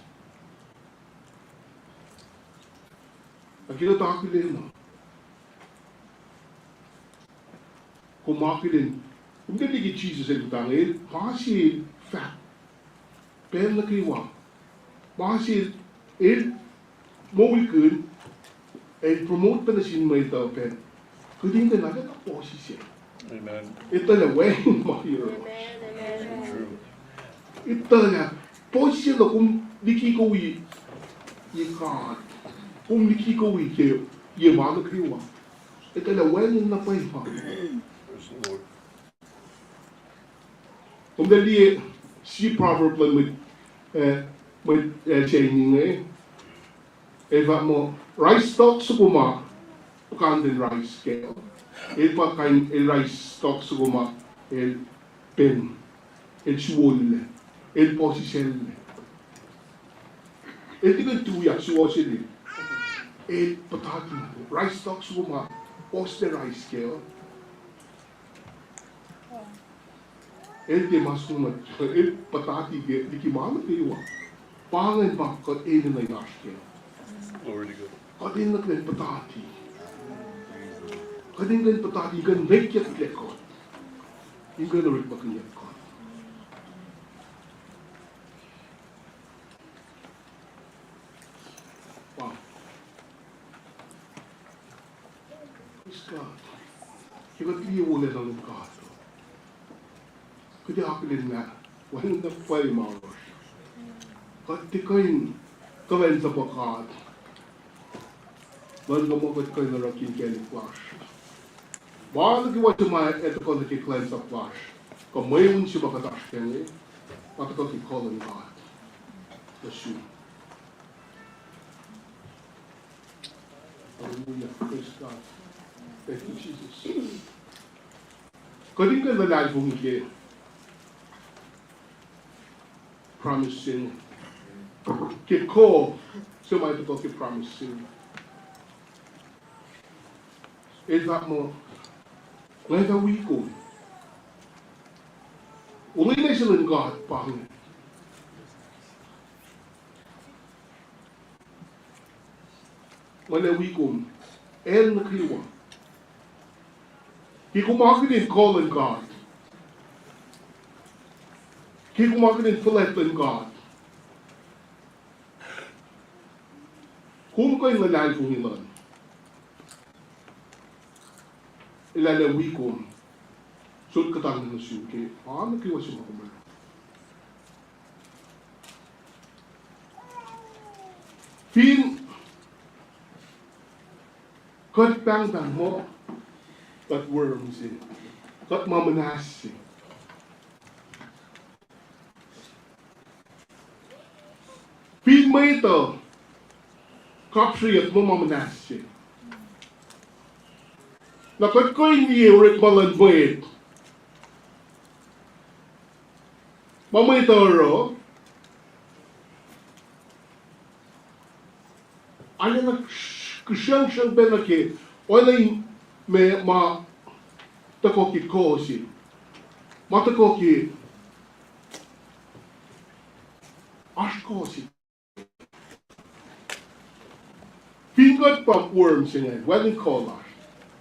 Ang kinatakilin mo. Kumakilin. Kung hindi Jesus ay utangin, masil fat. Pen na kiwa. Masil mawil kun, promote pa na sin may tao pen. Kudin ka natin ako siya. Amen. Ito na wain mahiro. Ito na, posisyon na kung likikawi, God. Kung likikawi kayo, yamano kiwa. Ito na wain na pa Lord. Om det lige si proverb med tjening eva mo rice stock suguma kan den rice scale pa kain rice stock suguma pen suol posiselle tigan tuya suosili patati rice stock suguma post the rice scale di masuk patati di kimana kiwa pangan ba ko na yashke Glory to God. kadin na klen patati kadin klen patati gan vekket lekot ingan na rin bakanyat ko wow Kita tiya wala ng God. Kaya akin na, walang napay maros. Kati kain, kawen sa pakat. Walang gamakot kain na rakin kaya flash. Bago kiwa tumaya, ito ko na kiklen sa flash. Kung may un siya makatash kaya, pati ko kikolan God. Yeshua. Hallelujah. Praise God. Thank you, Jesus. Kading ka lalal kong hindi. Promising. Kiko, sumay ito ko promising. Ito mo, ngayon ka wiko. Uli na sila ng God, Panginoon. Malawikum, el nakiwa. Kikumakin in calling God. Kikumakin in filetin God. Kung kayo lalal kong ilan, ilalawikum, sud katang na suki, nakiwa siya makumar. Fin, kat bang mo, kat worms in, kat mamanasi. Fin mo ito, kapsiyat mo mamanasi. Nakat ko hindi ulit malanbuit. Mama ito ro, ano na kusyang benake, wala may takoki kosi, takoki ashkosi. Pingot pump worms in it, wedding cola.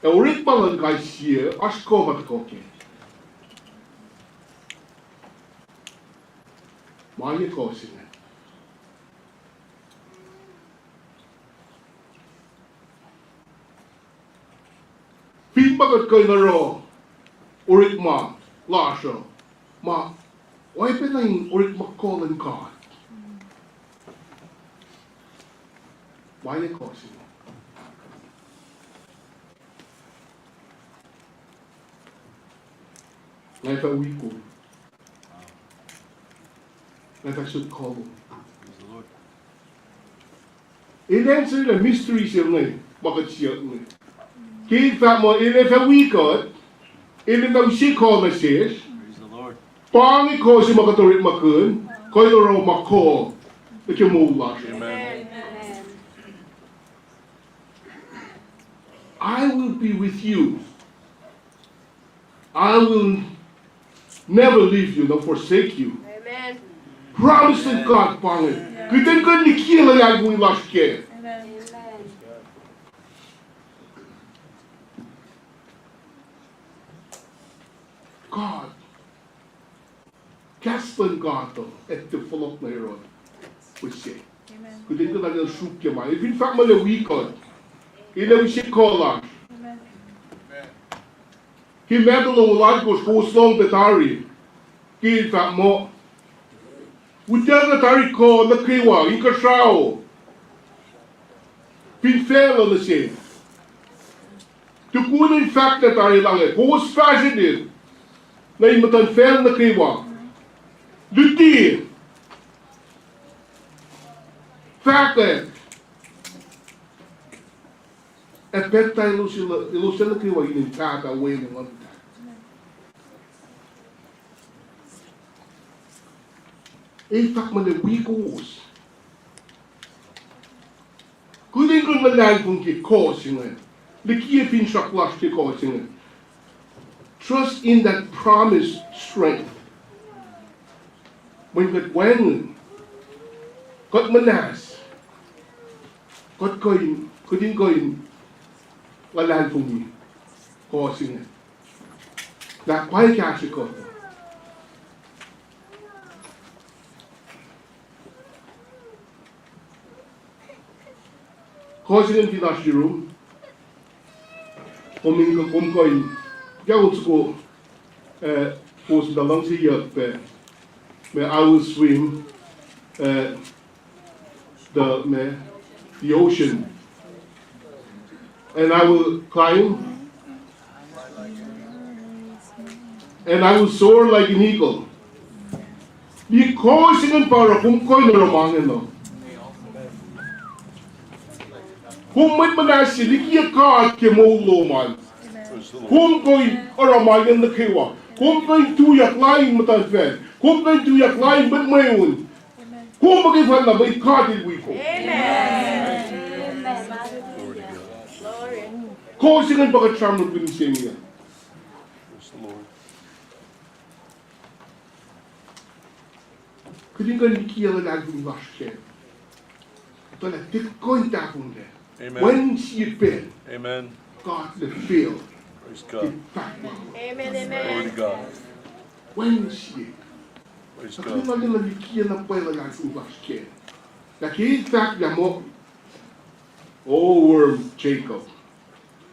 E urit palang guys here, ashko matakoki. Maya kosi in it. Pinbagat kayo na ro, urit ma, lasyo, ma, why pa na yung urit ma-calling God? Why are you causing it? Ngayon pa uwi ko. Ngayon pa should call him. In-answer na mystery siya ngayon, bakit siya ngayon? Kaya fa mo, fa wikot, na siya call na siya, pangi ko siya makaturit makun, ko yung raw mako, na kimula siya. I will be with you. I will never leave you nor forsake you. Amen. Promise of God, pangi. Kita kan nikila yan kung ilas kaya. God. Kaspan God to at the fulok na iron. We say. Kudin ko lang yung sukya ma. If in fact malawikod, ilaw siya kola. Kimedal ng ulag ko sa puslong betari. In fact mo, Udah na tari ko na kiwa, yung kasao. Pinfela na siya. Tukunin fact na tari lang eh. Kung fashion din, na yung matanfel na kiwa. Luti. Fact eh. At peta ilusin na kiwa, yung kata, way ng lang. In fact, malawikos. Kudin kung malag kung kikosingen. Likia pinshaklas kikosingen. Trust in that promised strength. When katwengen, kat manas, kat koin, kudin koin, malag kung kikosingen. Nakwai kasi ko. Causing him to last room. ผมก็ยังอุตส่าห์โพสต์ดังนั้นสิเยอะไปI will swim the ocean and I will climb and I will soar like an eagle because ingin para kung ko'y naramangin no kung may manasi likiya ka at kemolo man kung ko'y naramangin na kiwa kung ko'y tuyak lain matadven kung ko'y tuyak lain ba't mayun kung magifan na may kadil wiko kasi ingin baka charm ng pinisya niya Kung kan likiya na laging washe. Ito na, tikoy tapong na. When she been, Amen. God the feel. Praise God. Amen, Glory amen. to God. When she. Praise Kung God. na likiya na pala laging washe. Nakita niya mo, worm Jacob.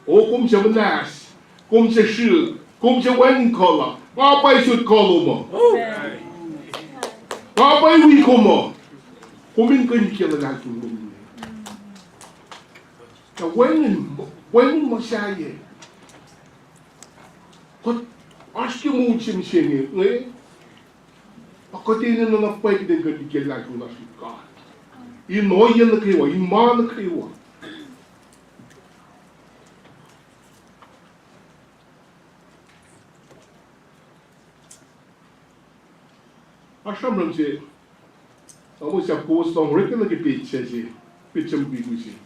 Kung siya manas, kung siya shi, kung siya wedding color, papay should call mo. Papay wiko mo. Kumin ko hindi kaya laging mo. Na when mo siya ye. Kot ask mo siya niya eh. Ako din na napay din ko hindi kaya laging mo si God. Inoy yan na kayo, iman na kayo. Așa mă zice, am să post un recul de pe ce bibuși.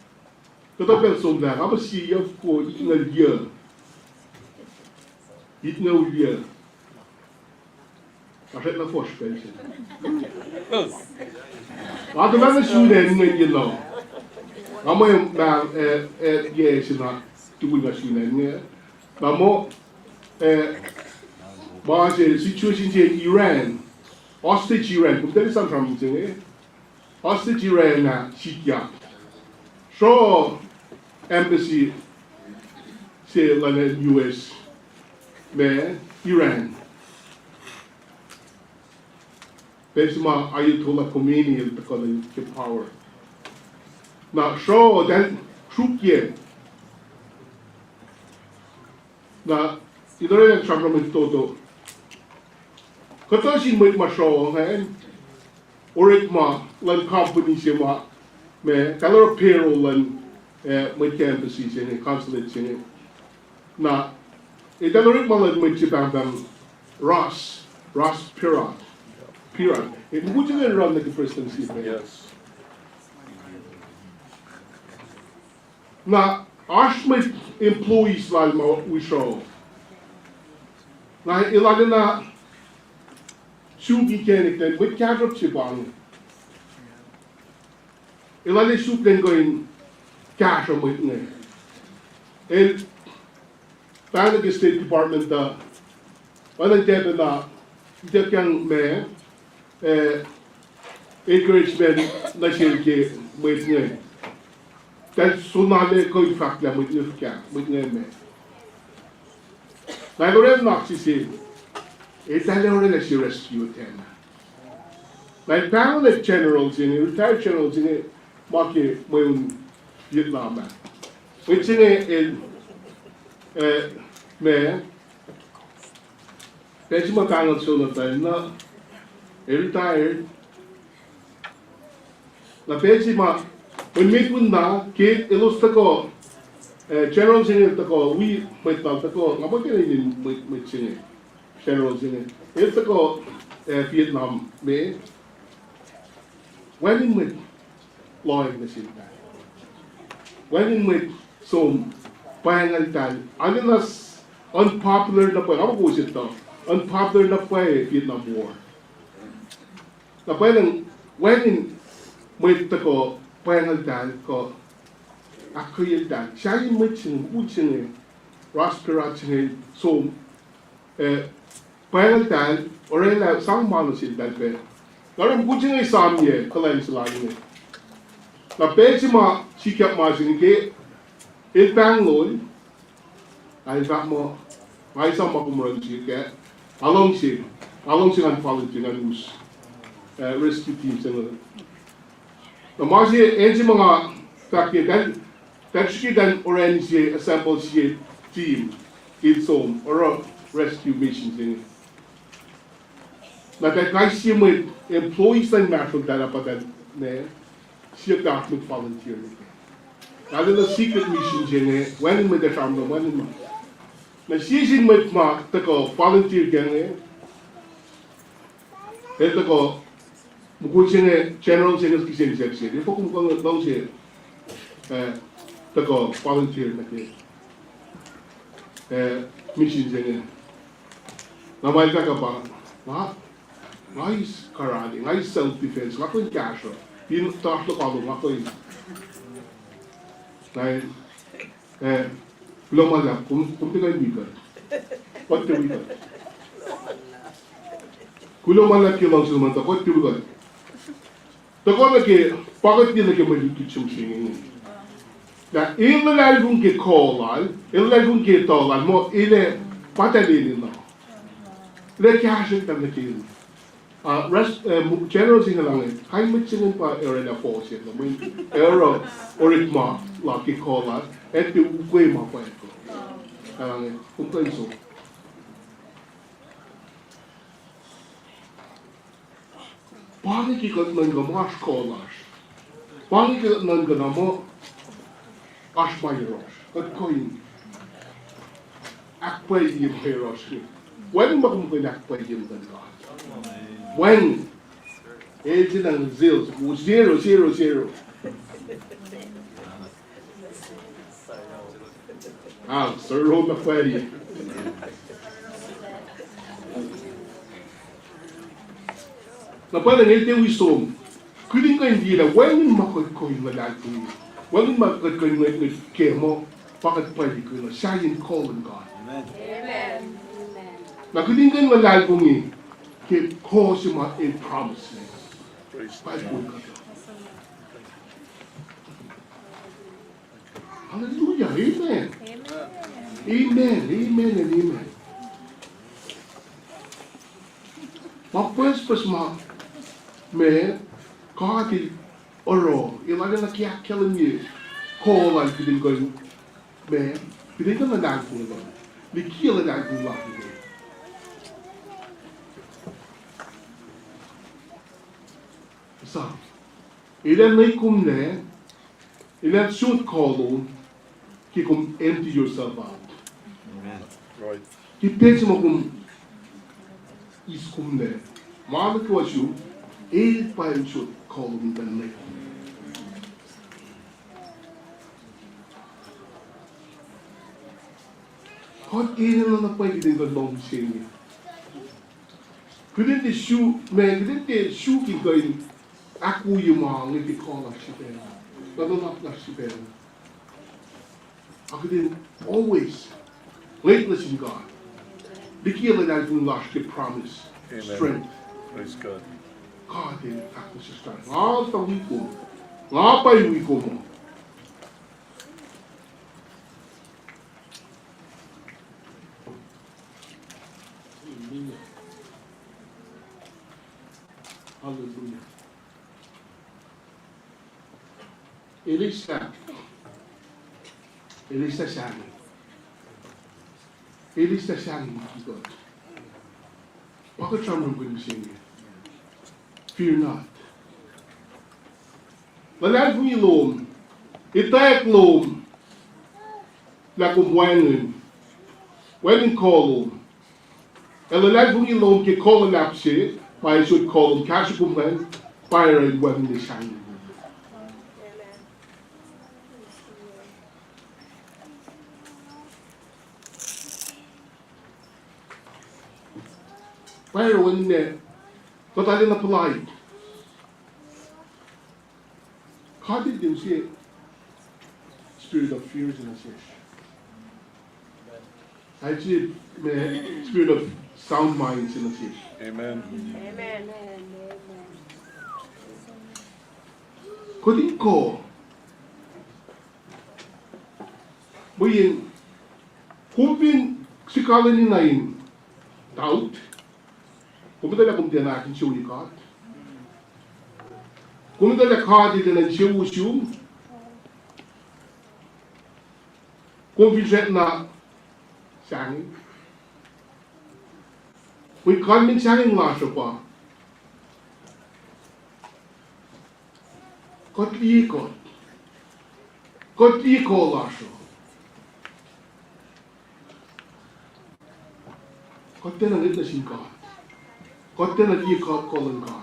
Că tot persoana, am să ia cu ignoria. Ignoria. Așa na fost pe ce. Adevărat nu știu ne nou. Am și na tu bui mașină. Am ce situation in Iran. Hostage Iran, cum trebuie să-mi amintine? Hostage Iran na Chitia. So embassy say la US me Iran. Pesma Ayatollah Khomeini el takale ke power. Na so then trukye. Na idore chamramento todo. Kata si may masaw ngayon, orit ma, lan company siya ma, may kalor payroll lan may embassy siya, consulate siya. Na, idalorit ma lan may chibambang Ross Pirat. Buti nga rin na ki-presidency. Yes. Na, as may employees lan ma wisho. Na, ilaga na, Sugi kenikten with kadrop sibang. Ilale suk den going cash on with ne. El Canada State Department walang debe na kang me encouragement na siya ke with ne. Then sunale ko fact la with ne me. Na gore naksi si Italian rescue him. My parallel generals retired generals in it, Maki, Vietnam. Which in man, Pejima Kangal Solana, retired. La Pejima, when Mikunda, Kate, Illustraco, generals in it, we might not go, I'm not getting with singing. Generals in it. It's a Vietnam me. When in with law in the city. When in with some pangal time. Unless unpopular na pa. Ako po siya ito. Unpopular na pa Vietnam War. Na pa when in with ko pangal time ko. Ako yung time. Siya yung with siya Ross Pirat siya so panel time or a some monosil that way. Garam Putin is some year, Kalans line. La Pejima, she kept marching gate, it Bangalore, einfach mal, weiß auch mal, um que along se an volunteer an us rescue team sing. Na mas ensi mga fakir dan ski dan orange assemble si team in some or rescue mission sing. Na dat guys si met employees dan natural dan apa dan ne si dat met volunteer. Na de secret mission sing when met de family when na season met ma te ko volunteer gang te ko mo sing general sing ki sing section de ko ko long se te ko volunteer na ke mission sing na mai ka pa na nice karate nice self defense na ko cash in ta to ko na ko na belum ada, tinggal bikin. Kau tu bikin. Kulo malah kau langsung mantap, kau tu bikin. Takkan lagi, pakai dia lagi maju kicum sini. Nah, ini lagi ke kolal, ini lagi ke tolal, mau ini patah ini lah. Lagi hasil tak lagi. General singalang, kain macam apa era dah force lah, era oritma lagi kolal. Itu gue apa itu? Alang untuk itu. Paling kita nenggamu sekolah, paling kita nenggamu asmayiros, ketkoin, apa yang heros ni? When makum kau nak apa yang tengah? When? Itu nang zero. Sir Roma Freddy. Na pala ngayon tayo isom. Kuling ka hindi na, when makot ko yung lalaki niyo. When makot ko yung kemo, bakit pwede ko na siya yung call on God. Amen. Na kuling ka yung lalaki niyo, kaya ko siya in promise niya. Pwede ko ka. Hallelujah, amen. Amen. Mapes ma me kahati oro ilaga na kya kelen ye call like bidin go me bidin na nang ko lo ni kila na ko la sa ilan nay kum ne ilan shoot call on ki kum empty yourself out. Right. Ki pensa mo kung iskum ne. Mama ko asu pa yung shoot call mo dan ne. Hot na pwede din ko long sing. Couldn't the shoe man, couldn't the shoe ki going aku yung mga ngi call up si Ben. Not si Ben. Ako din always weightless in God. Bigyan na natin lash the promise, Amen. strength. Praise God. God din ako sa strength. Nga tawi ko, nga payuwi ko mo. Hallelujah. Elisa siya. Elisa siya ni God. Bakit siya mo gumising? Fear not. Walang ilom. Itayak lom. Lakumbuanin. Walang kolom. Elalang ilom ki kolom lapsi. May should kolom. Kasi kumlan. Fire and weapon is shining. Pero when totalin na polite. How did you see spirit of fears in us? I see spirit of sound minds in us. Amen. Kudin ko, buyin Kumpin si Kalin inain taut. Kumpin kum dia nakin siu ikat. Kumpin kadi dengan siu siu. Kumpin set na sang. We kan min sang la so pa. Kot i ko la so. Kot tena nit na sin ka. Kot tena i ko lan ka.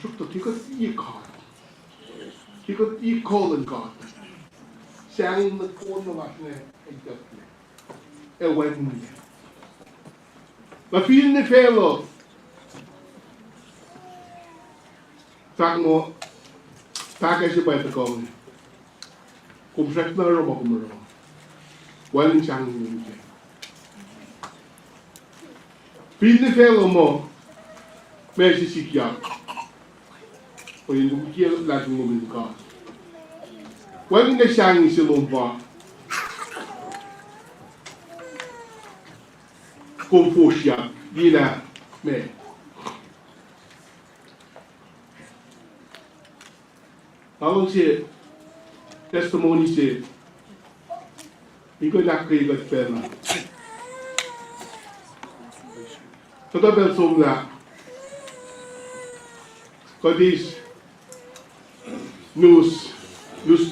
Suk to ki i ka. Ki i ko lan ka. Sang na ko na wa ne ai ta. E wen ni. La fin ne felo. Tak mo tak ai se pai ta ko. Kum sek na ro ba kum ro. Waling sang ni. Fin ne felo mo. Me si sikia. O yin ki la mo min ka. Waling ne sang ni se lomba. Kum fosia dina me. Along se testimony se iko nak kay pena. Toda persona kodis nos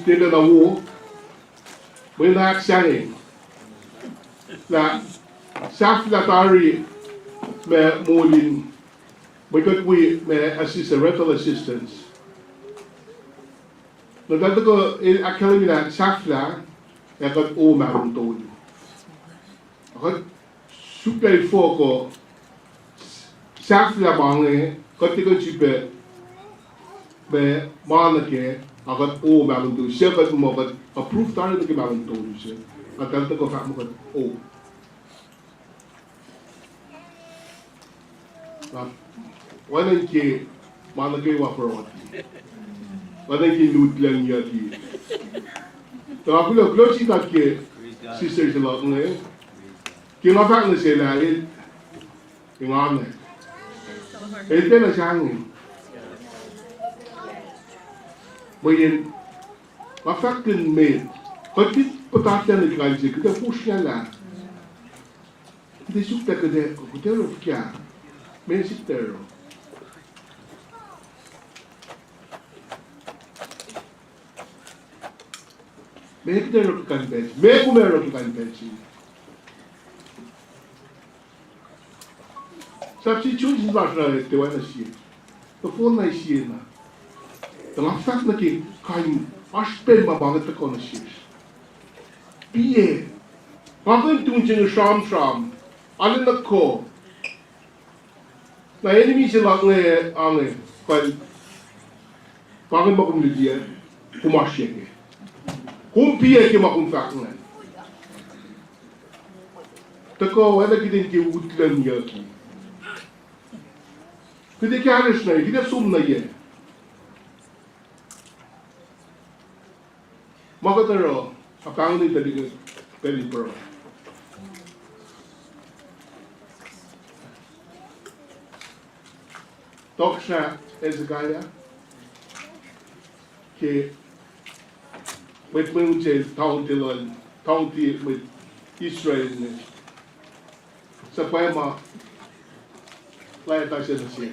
tenda na wo wena aksane la saf la tari me molin because we me assist rental assistance. Nagdadto ko akala nila safla yakat o marong tolo. Ako super foko safla bange katiko super be manake akat o marong tolo. Siya kat mo kat approve tayo ng marong tolo siya. Nagdadto ko fak mo kat o. Walang ki manake waparoti. Walang ki loot lang yati. तो आपको लोग close ही करके sister से लोग ने कि ना fact से ना ये इंगाम है इतने ना चाहेंगे मुझे ना फैक्ट में कभी पता चलने की गाली से किधर पूछने ला किधर सुख तक किधर रो क्या मैं सिस्टर रो Make the rock can bench. Make a rock can bench. Substitution is not right. They want to see. The phone I see na. The last fact na ki kain aspel mabangat na kono siya. Piye. Bakit tunjeng sham. Alin na ko. Na enemy sila ang kaya. Bakit ba kung lidiya? Kumasya ke. Kumpia ke makung fakngan. Tako wala kidin ke utlan yaki. Kide ke hanes na kide sum na ye. Makataro apang ni tadi ke peli pro. Toksha ezgaya ke with Munche county with Israel sa poema lahat tayo siya na siya.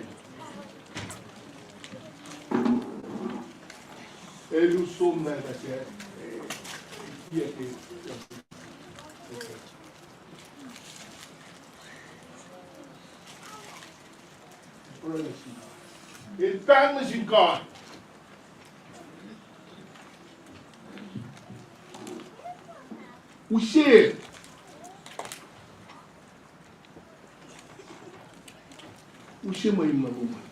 Elusum na siya. In families in God. Usie may maluman.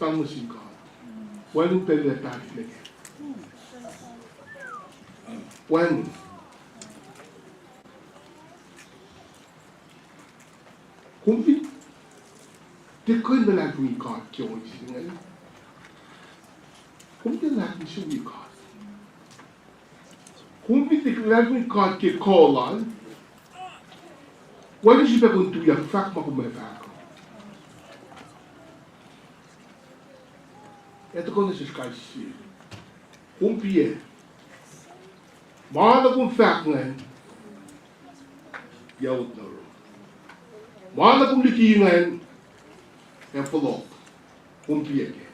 Sama si God. Walang pagkatag lagi. When kung di ko na lang God kyo ngayon. Kung di lang siya God. Kung bitiklan mo God ke kolan, wala siya kung tuyak fak makumefako. Ito ko na siya kasi. Kung piye, mahal akong fak ngayon, yawot na rin. Mahal akong liki ngayon, follow. Kung piye ke.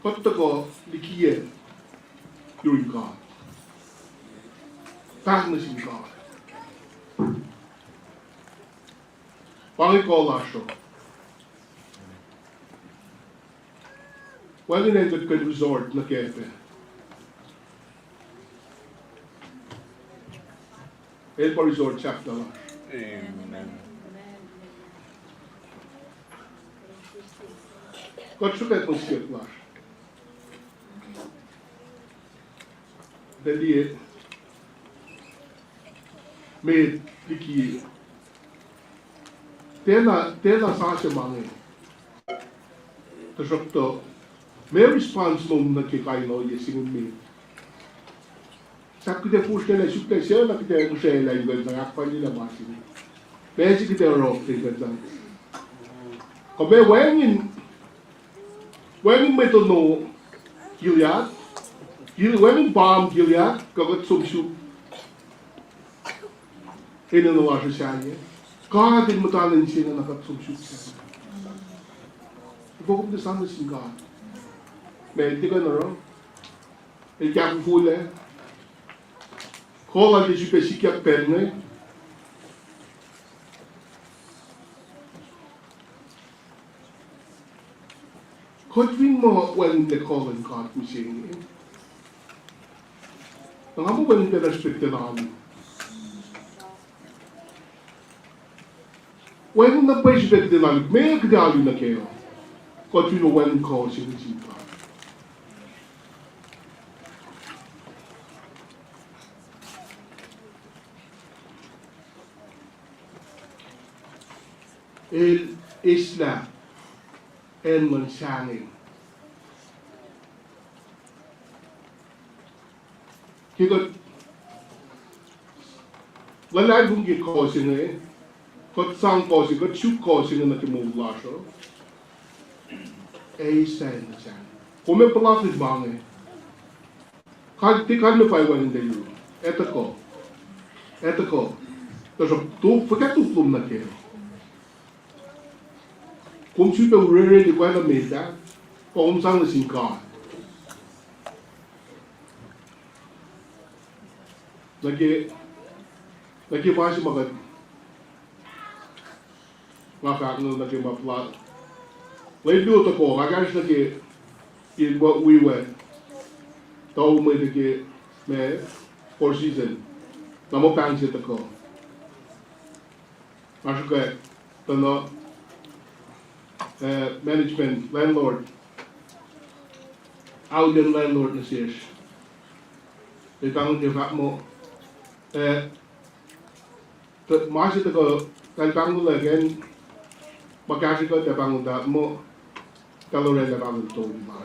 Pagta ko, likiye, you're in God. Fatness in God. Pangit ko lasyo. Wala na yung good resort na kepe. El pa resort chapter lang. Amen. Kot suket mong skip lang. Dali med liki tena sa siya mga tasok to may response mong nagkikaino yesingin me sa kita push na sukta siya na kita mo siya lang yung nakakpan nila masin basic kita rock din ganyan kabe when may to know Gilead when bomb Gilead kagat sumsuk inanawa siya niya. God din matalan siya na nakatsumsuk siya. Ibukup na sana si God. Mente ka na rin. Kaya hule. Kola di siya siya perne. Kotwin mo when the call and God mo siya niya. Ang mo when ka respecte namin. When na pwede siya dinamik, may agdalo na kayo. Kung sino when ko siya nisipa. El isla en mansangin. Kikot, wala kong gikosin eh. Kot sang kosi, kot chuk kosi na nakimula siya. Sen na siya. Kung may palapit bang eh. Kag me pa iwan hindi yun. Eto ko. Tapos, pagka tuplom na kayo. Kung siya rere di kwa na meta, kung sang na singka. Lagi ba siya magad makakano na kayo maplat. Late do to ko, kagash na kayo in what we went. Tao mo na kayo may 4 season. Namo pansit ako. Masuk kayo. Tano management, landlord. Audian landlord na siya. Itang kifak mo. Masit ako, kalpang mo lagyan, magkasi ko tapang udat mo, kalorin na pang ito di ba?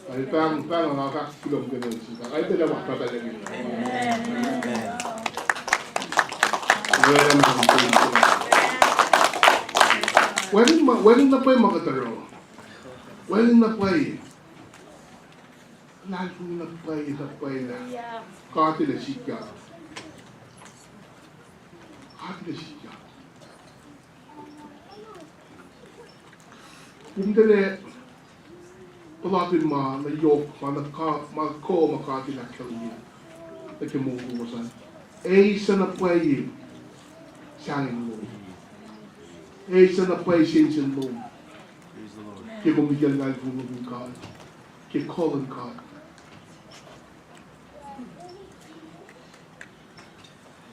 Ay pang nakakakilom ka nun siya. Ay dalawa pa talaga. Walang na po yung makataro. Walang na po yung lalong na po yung na. Kati na siya. Kung dali, palapin ma na yok, magko makati na kaliya. Nakimukusan. Sa na pwede siyangin mo. Sa na pwede sinsin mo. Kaya bumigyan nga yung God. Kaya call on God.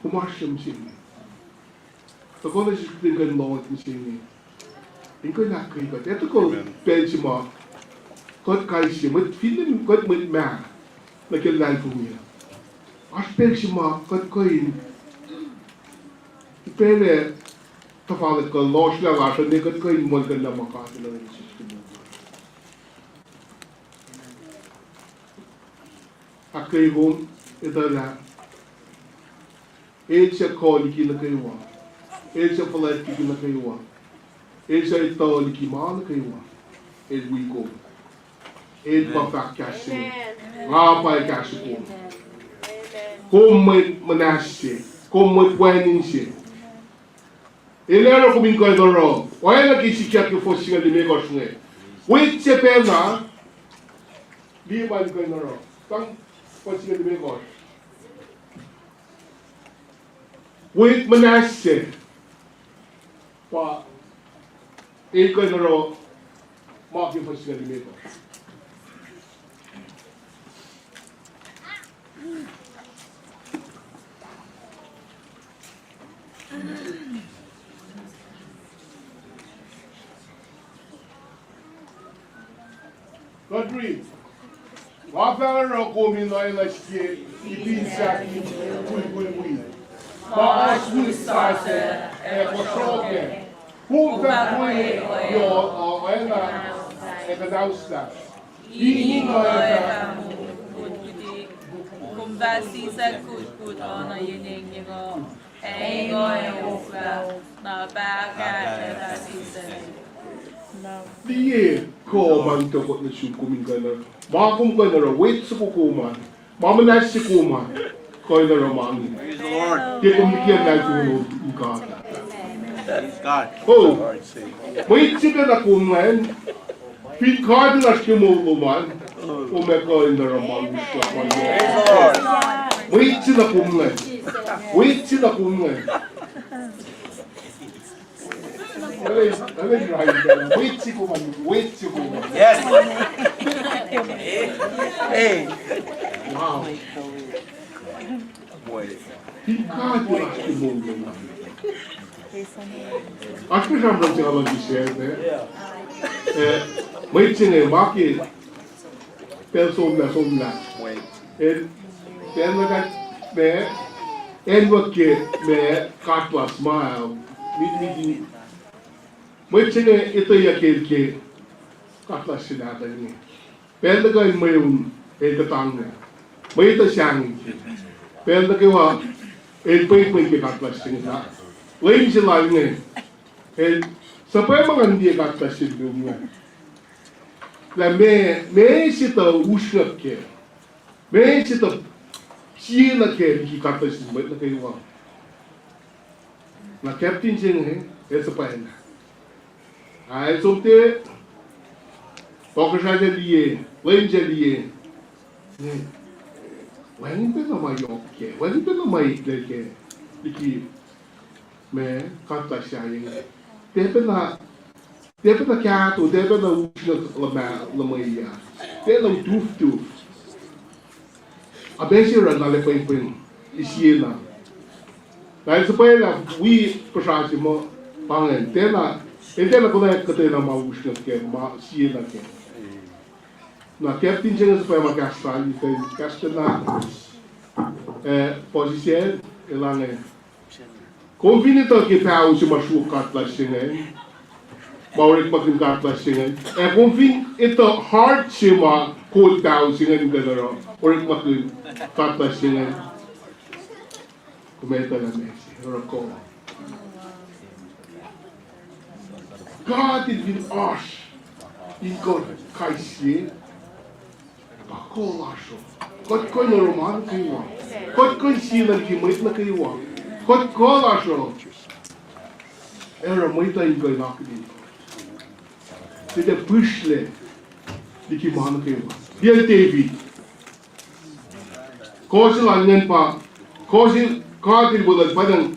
Kumasyam siya. Ako na siya tingnan mo at siya. Ikaw na kayo. Ito ko, pwede mo. Kot kayo siya. Feeling kot mo ma. Nakilala ko niya. As pwede siya mo. Kot ko yun. Pwede. Tafalit ko. Losh lang. Asa. Kot ko yun. Mulkan lang makakilala yung siya. Akai home itala. Echa call ki na kaiwa. Echa falat ki na kaiwa. Echa ito ki ma na kaiwa. El we go. El papa kashi. Rapa kashi ko. Como manashe. Como pueninche. Ele era como encontro. Olha que se quer que fosse ali me gostou. Wait se pena. Dia vai encontro. Então fosse ali me gosto. Wait manashe. Pa. Encontro. Mas que fosse ali me gosto. Godfrey, wafela komi no ilaske ipinsa kui. Maar als we starten Kosrae Kona, hoe yo en de nauwsta. Die ingoja. Conversisa kut ona yeningo. Ego eufla. Na baga Die komen toch wat met zoek komen kunnen. Maar kom kunnen weet ze komen. Maar mijn nest komen. Kan je er man. Praise the Lord. Die komt een keer naar toe in kaart. Praise God. Oh, Lord, say. weet je dat komen? Piet kaart als je moet man. Om ik kan er man. Praise the Lord. Weet je dat komen? Weet je dat komen? Wait to go. Yes. Hey. Wow. Boy. He can't do that. Acho que já vamos falar disso, né? Mas tinha marque pessoa lá. Wait. Ele tem né? Ele que né? Cartlas smile. Me Mas tinha itu aquele que Cartlas cidade ali. Pelo que ele meio ele ketang. Mas itu siang. Pelo que eu ele põe que Cartlas cidade. Lain selain ele sampai mengenai Cartlas cidade. Là me sita ushak ke. Me sita china ke ki Cartlas cidade na kaiwa. Na captain jeng essa paina. Aí somte toca já dia, lain dia. Lain pena mai ok, lain pena mai ke iki me Cartlas cidade. Depende kato, depende la maia. Depende tuf. A bem ran na lepeng isiena. Daí depois lá we passagem mo pangen. Tena quando que tem na maushna que ma siena que. Na captain jenga depois ma castal, tem castana posição ela né. Convine to que tá o chama chu Cartlas né. Maurik makin Cartlas singan. Convine ito hard chima cool down singan ganaro. Orik makin Cartlas singan. Kumeta na Messi. Rako. God is in us. In God kaisi. Pakolasho. God koy na roman kaywa. God koy sinan ki mait na kaywa. God kolasho. Era muita in koy nakdin. C'était pushle de qui man kaywa. Bien TV. Kosi langen pa. Kosi kadir bolat padang.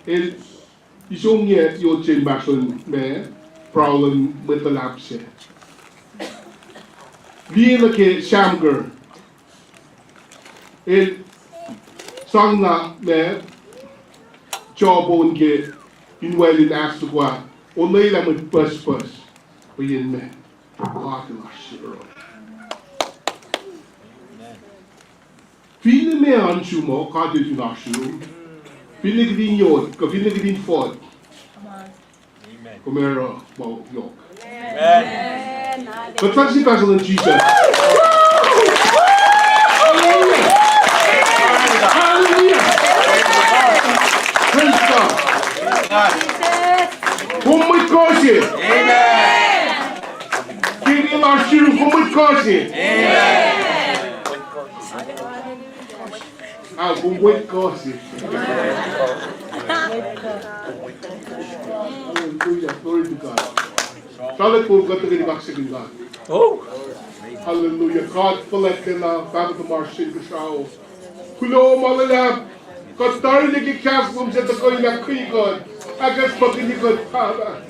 El isongye yo chen baxon me problem with the lapse. Bien ke shamger. El sangna me jobon ke inwelin asukwa. Only la mit pus. Begin me. Viele mehr Anschumo, kann ich nachschauen. Viele gedien Jod, viele gedien Fort. Kom her, Jok. Amen. But thanks you guys in Jesus. God. Kumit kosi. Amen. Kini lashiru kumit kosi. Amen. Ah, kumit kosi. Hallelujah, glory to God. Salat po ka tagay baksin God. Oh. Hallelujah. God palat ka na bago tumarsin ka siya. Kulo malalab. Katar nagkikas mo sa takoy na kuikot. Agas pakinikot para.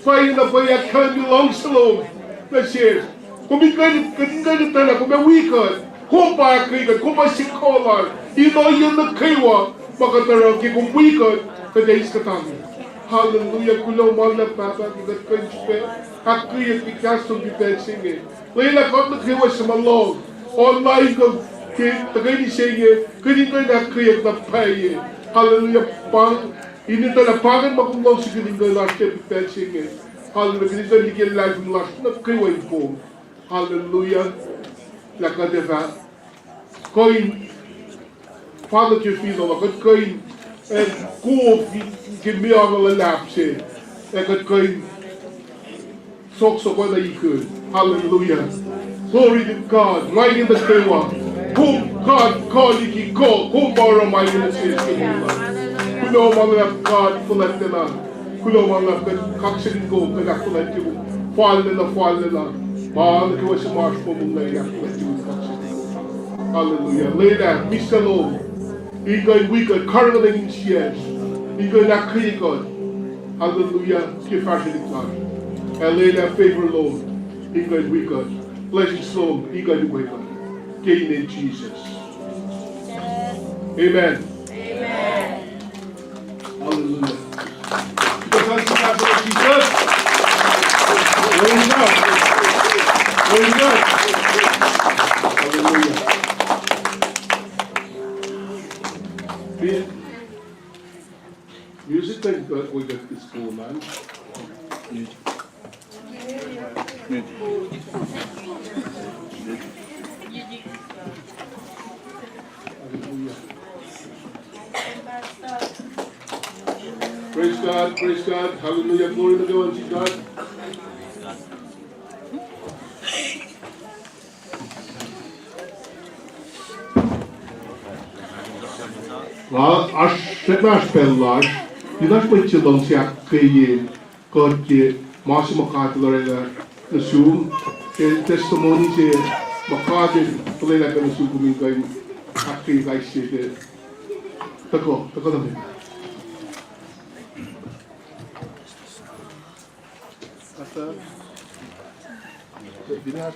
Fay na bayat ka nilong salong. Na siya. Kumikot katinggan na kumawikot. Kumpa kuikot. Kumpa sikolar. Ino yun na kaywa. Makatarang kikumwikot. Kadayis katami. Hallelujah. Kulo malalab papa. Kikat kanjpe. Akuyat kikas ng bipensing. Leila kot na kaywa sa malong. Online ko. Tagay ni Senye, kaya na kaya na paye. Hallelujah, pang, ini na pangan makumlaw si kaya na last year, Senye. Hallelujah, kaya na kaya live ng last, na kaya po. Hallelujah, lakadeva. Koin, Father to feel over, kat koin, and ko, kimi ang lalapse. Kat koin, sok ko na ikod. Hallelujah. Glory to God, right in the kaya. Whom God called you, whom borrow my innocence. Kulo mga God fulat na. Kulo mga kaksin ko kaya fulat you. Fall na. Mahal ko sa marsh po mong naiyak fulat you kaksin. Hallelujah. Later, Mr. Lord, ikay wicked, karnaling siyes. Ikay nakrikod. Hallelujah. Kifashin God. And later, favor Lord, ikay wicked. Blessings Lord, ikay wicked. Gain in Jesus. Amen. Amen. Hallelujah. Because that's the of Jesus. Praise God. Praise God. Hallelujah. Music that we got this cool, man. Praise God, hallelujah, glory to God, to God. Well, as spellar, you not put your lungs at God, Master McCarthy, the Zoom, testimony to McCarthy, play like a Zoom, going, actually, I said, Tako namin. At binahas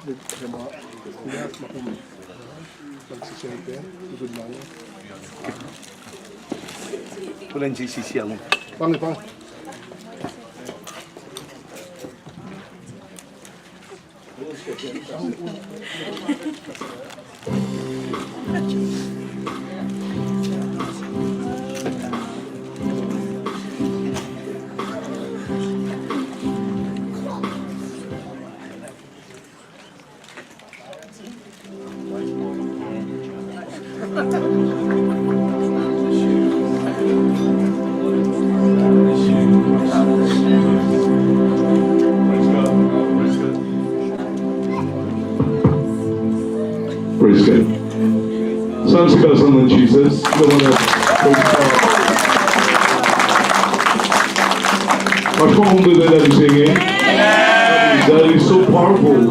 mo kung pagsisente, tugod lang. Walang GCC ako. Pang. Praise God. Saan si kasama ng Jesus? Mas kung ganda na singing, that is so powerful.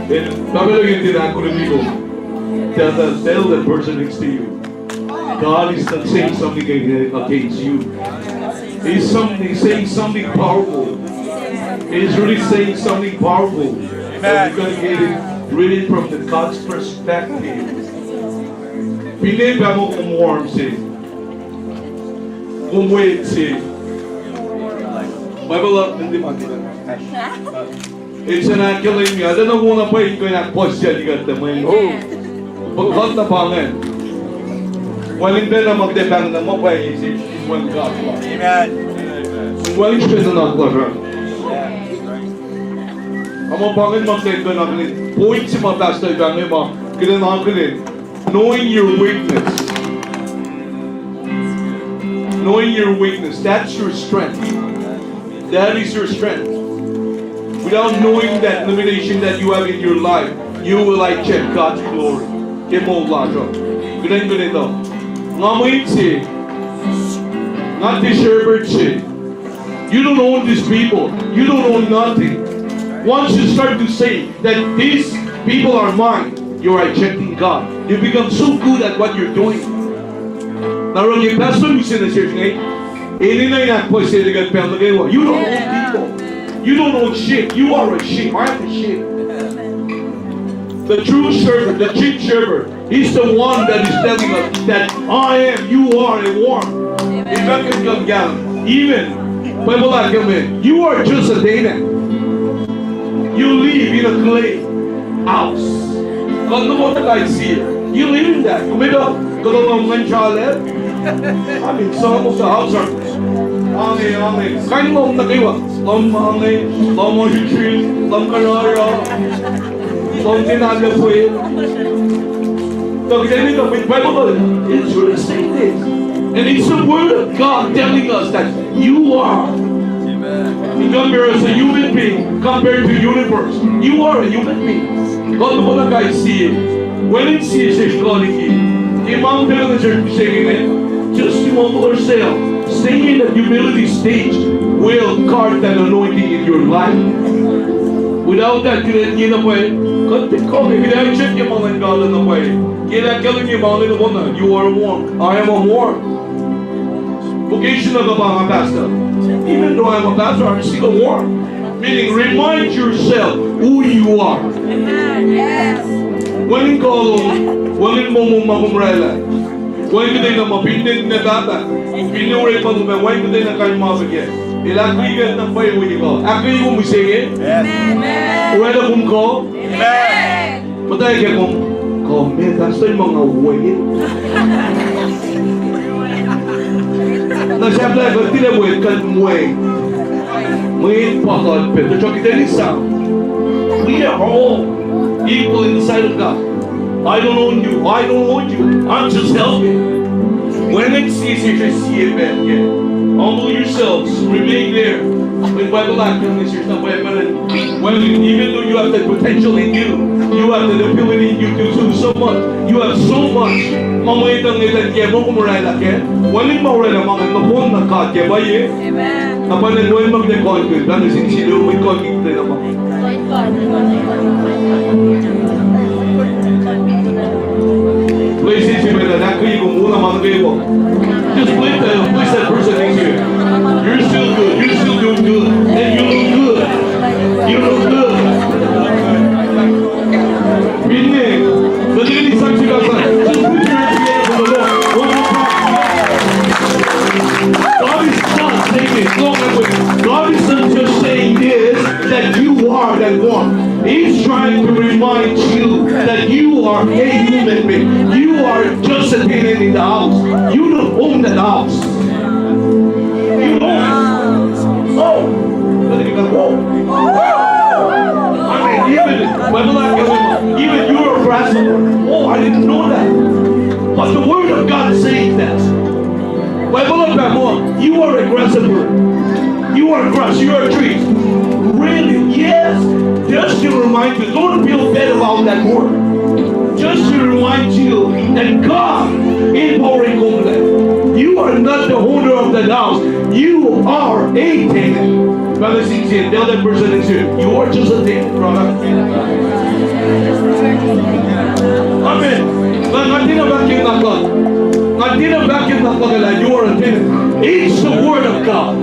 And sabi lang yung tinakulinig ko, tell that person next to you, God is not saying something against you. He's saying something powerful. He's really saying something powerful. And we're going to get it really from the God's perspective. Pili ba mo warm si? Wait si? Bible hindi magkita. It's an accurate me. I don't know kung na pa ito yung posya di ka tamay. Pagkat na pangan. Waling din na magdepang na mo pa isip when God. Amen. Waling siya na nagpara. Ama pangin magdepang na namin. Point si mga pastor kami mga kinanakalin. Knowing your weakness. Knowing your weakness, that's your strength. That is your strength. Without knowing that limitation that you have in your life, you will like check God's glory. Get more larger. Good enough. Not this shepherd shit. You don't own these people. You don't own nothing. Once you start to say that these people are mine, you're rejecting God. You become so good at what you're doing. Now, yung pastor you said in the church, you don't own people. You don't own sheep. You are a sheep. I am the sheep. The true shepherd, the chief shepherd, he's the one that is telling us that I am, you are, and one. Even you are just a Dana. You live in a clay house. God knows what I see. You live in that. I mean, some of the house are kind of it's really saying this. And it's the word of God telling us that you are. In comparison to human being, compared to universe, you are a human being. God knows what I see. When it sees His quality, Imam tells the saying, just humble yourself. Staying in the humility stage will guard that anointing in your life. Without that, you know, you are one. I am a one. Vocational about my pastor. Even though I'm a pastor, I'm still a one. Meaning, remind yourself who you are. Yes. When you call them, when you when you think I'm a pinin na bata, pinure pa mo, when you think na kayo mabigyan. Ilagrigan ng payo mo ikaw. Agree mo sige? Amen. Wala kong ko? Amen. Patay kayo kong comment. Basta yung mga way. Siyempre, ba't tinawid ka way? May pakad, pero siya kita nisa. We are all equal in the sight of God. I don't own you. I don't own you. I'm just helping. When it sees you, just see it back again. Humble yourselves. Remain there. When Bible actions, you're not when even though you have the potential in you, you have the ability in you to do so much. You have so much. Mamayitang nilang kaya mo kumurala kaya. Waling maurala mga napon na ka kaya ba ye? Amen. Kapanan mo yung mag-de-conquer. Gano'n sinsilo may conquer din naman. Please, if you better not be able. Just please that person next to you. You're still good. You're still doing good. And you look good. You look good. Meaning, the lady sang to God, just put your hands together for the Lord. One more time. God is not saying God is not just saying this, that you are that one. He's trying to remind you that you are a human being. You are just a tenant in the house. You don't own that house. You own it. Oh! I mean, even you're a grasshopper. Oh, I didn't know that. But the word of God says that. You are a grasshopper. You are grass. You are a tree. Really? Yes. Just to remind you, don't feel bad about that word. Just to remind you that God is pouring on that. You are not the owner of that house. You are a tenant. Brother, tell that person next to you, you are just a tenant, brother. Amen. You are a tenant. It's the word of God.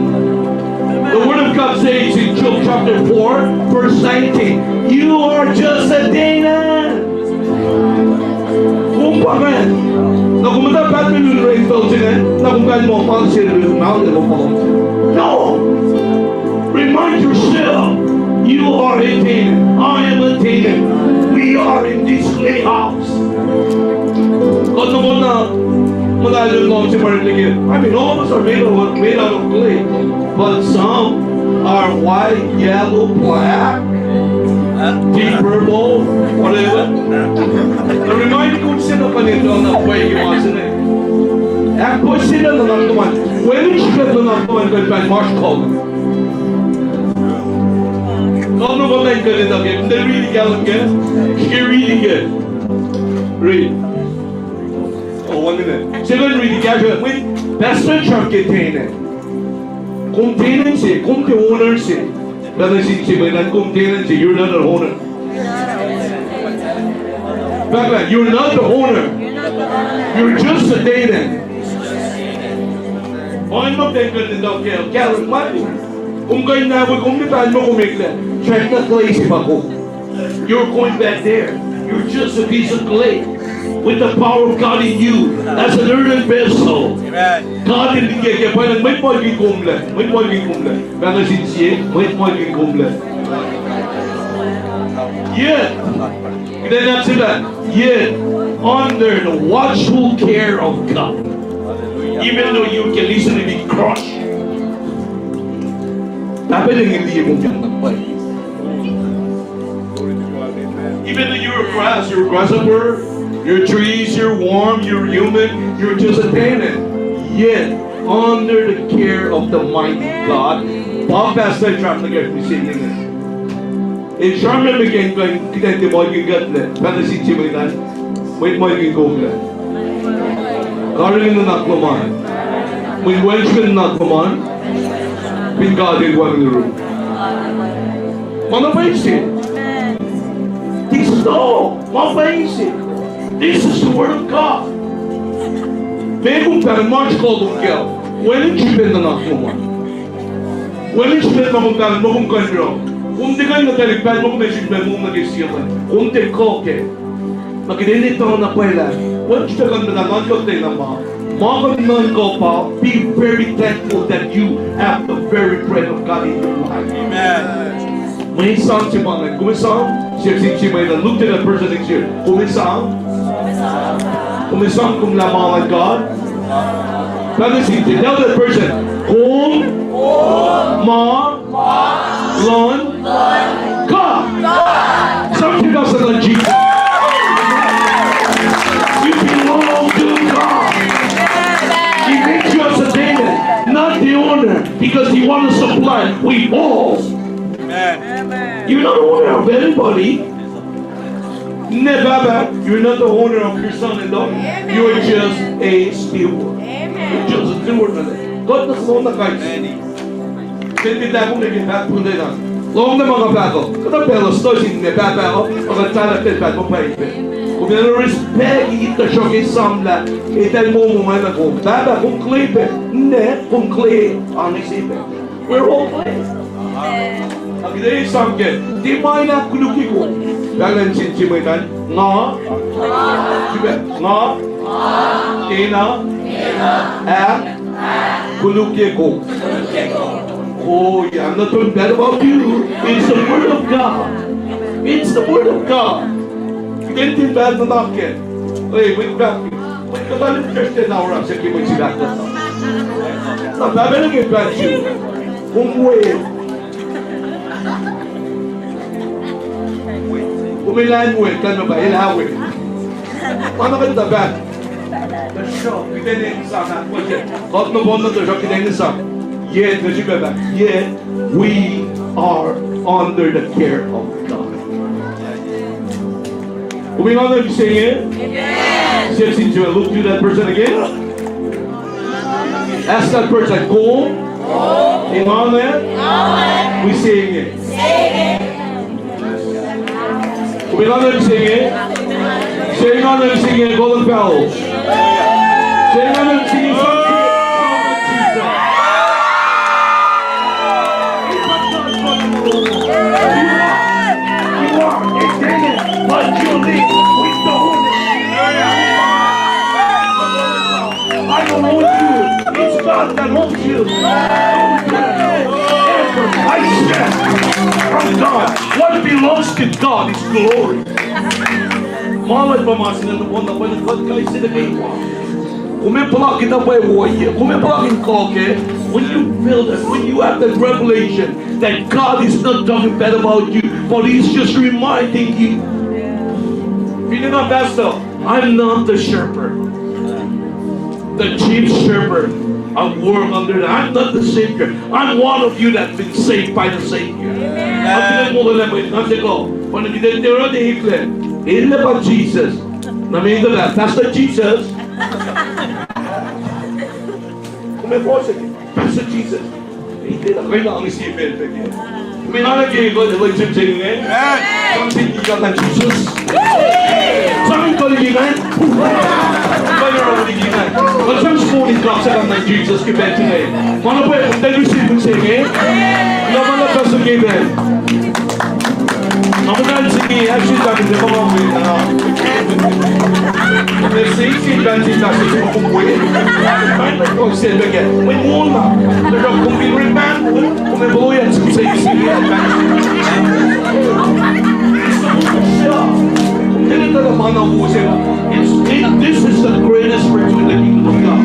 The word of God says in Job chapter 4, verse 19, you are just a tenant. Kung paman, na kung matapat mo yung rainbow sila, na kung kaya mo ang sila yung mountain of all. No! Remind yourself, you are a tenant. I am a tenant. We are in this clay house. Kung naman na, malalim lang si Martin again. I mean, all of us are made out of clay. But some are white, yellow, black, deep purple, whatever. Now remind me kung sino pa nito na buhay iwasan eh. Ako sila na naktuman. When is ka na naktuman ka pa Marsh call? Ano ba na yung ganito? They're really good. They're really good. Read. Oh, 1 minute. Sila really good. Wait, that's not your container. Container say, container owner say. Brother, container say, you're not an owner. Back, you're not the owner. You're just a tenant. Okay mo tayo nito, Kel, money. Kung kayo nabot, kung nitaan mo kumikla, check na clay si Bako. You're going back there. You're just a piece of clay. With the power of God in you, as an earthen vessel. God hindi kaya parang may maging kumla. May maging kumla. Baka sinsiye, may maging kumla. Yet, kailan sila, yet, under the watchful care of God. Even though you can easily be crushed. Dapat lang hindi mo kang nagpay. Even though you're a grasshopper, you're trees, you're warm, you're human, you're just a tenant. Yet, under the care of the mighty God, Bob Pastor Trump na get me singing it. In Sharman begin going, kita mo yung gatlet, para si Chimitan, wait mo yung gogla. Karling na nakluman. When Welshman nakluman, when God in one in the room. Manapaisip. This is all. Manapaisip. This is the word of God. May kung parang March called kong Kel, when Welshman na nakluman. Welshman na kung parang mo kong kanyo. Kung di kayo nataligpan mo kung may shipman mo kung nag-isiyaman. Kung di ko, okay. Makininit na na pwela. Once you can naman ko tayo naman, makanan ko pa, be very thankful that you have the very breath of God in your life. Amen. May song si Mangan. Kumisang, siya si may na look to that person next year. Kumisang. Kumisang kung lamangan God. That is it. Tell that person, kung, Lon, God. Something else than Jesus. You belong to God. He makes you as a tenant, not the owner, because He wants to supply with all. You're not the owner of anybody. Never. You're not the owner of your son-in-law. You're just a steward. You're just a steward. God doesn't own the guys. Hindi na akong naging back po na. Long na mga bago. Kata pelos to, hindi na bago. Mga talat na bago pa ibe. Kung may respect, ito siya kay Samla. Itan mo mo man ako. Baba, kung clay ba? Hindi, kung clay. Honest ibe. We're all clay. Ang ito yung samkin. Di may na kuluki ko. Dagan sinsimuitan. Nga. Sibe. Nga. Ina. Kuluki ko. Oh, yeah, I'm not talking bad about you. It's the Word of God. It's the Word of God. Hindi bad na nakin. Hey, wait back. Wait, kabalit Christian na oras. Sige mo sila ko. Nababalang yung bad you. Umuwi. Umilan mo eh. Kano ba? Ilhawin. Paano ka na bad? The show. Kita niya yung sana. Kahit na buwan na ito, kita niya yung sana. Yet, we are under the care of God. Moving on, let me sing it. Yes. Look to that person again. Ask that person, go. Amen. We sing it. Moving on, let me sing it. Sing on, let me sing it. Golden bells. Sing on, let me sing it. But you live with the Holy Spirit. I don't hold you. It's God that holds you. I said from God. What belongs to God is glory. Malay pa mga sinanubuan na pwede God kayo sinagawa. Kumipalak kita pa yung warrior. Kumipalak yung koke. When you feel that, when you have that revelation that God is not talking bad about you, but He's just reminding you. Feeling my best though. I'm not the shepherd. the chief shepherd. I work under that. I'm not the Savior. I'm one of you that's been saved by the Savior. At mo lang mo, kasi ko, kung nagdidentero ni Hitler, hindi ba Jesus? Namin ko na, that's the Jesus. Kung may po sige, that's the Jesus. Hindi na, kayo na ang isipin. May nalagay ko, di ba yung sing-singin? Ang sindigan ng Jesus. Saan yung kaliginan? Kaya ang kaliginan. Kung saan sumulit ka sa ng Jesus kibeti ngayon? Mana po yung tayo sing-singin? Naman na pa sa given. Naman na sige, actually sabi niya mga uwi na. Sing-sing dancing kasi sa mga uwi. Ano ko said again? May mula. Pero kung pinripan, kung may buluyan sa sing-singin. This is the greatest virtue in the kingdom of God.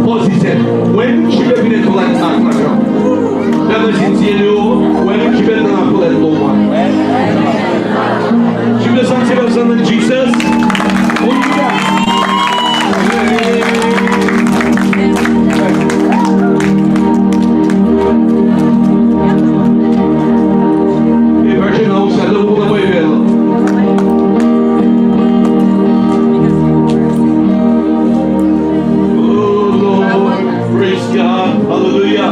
Because he said, when she got into like that, never since when she got into that low one. She was son of Jesus. What you got? Virgin house, I don't know where you Praise God. Hallelujah.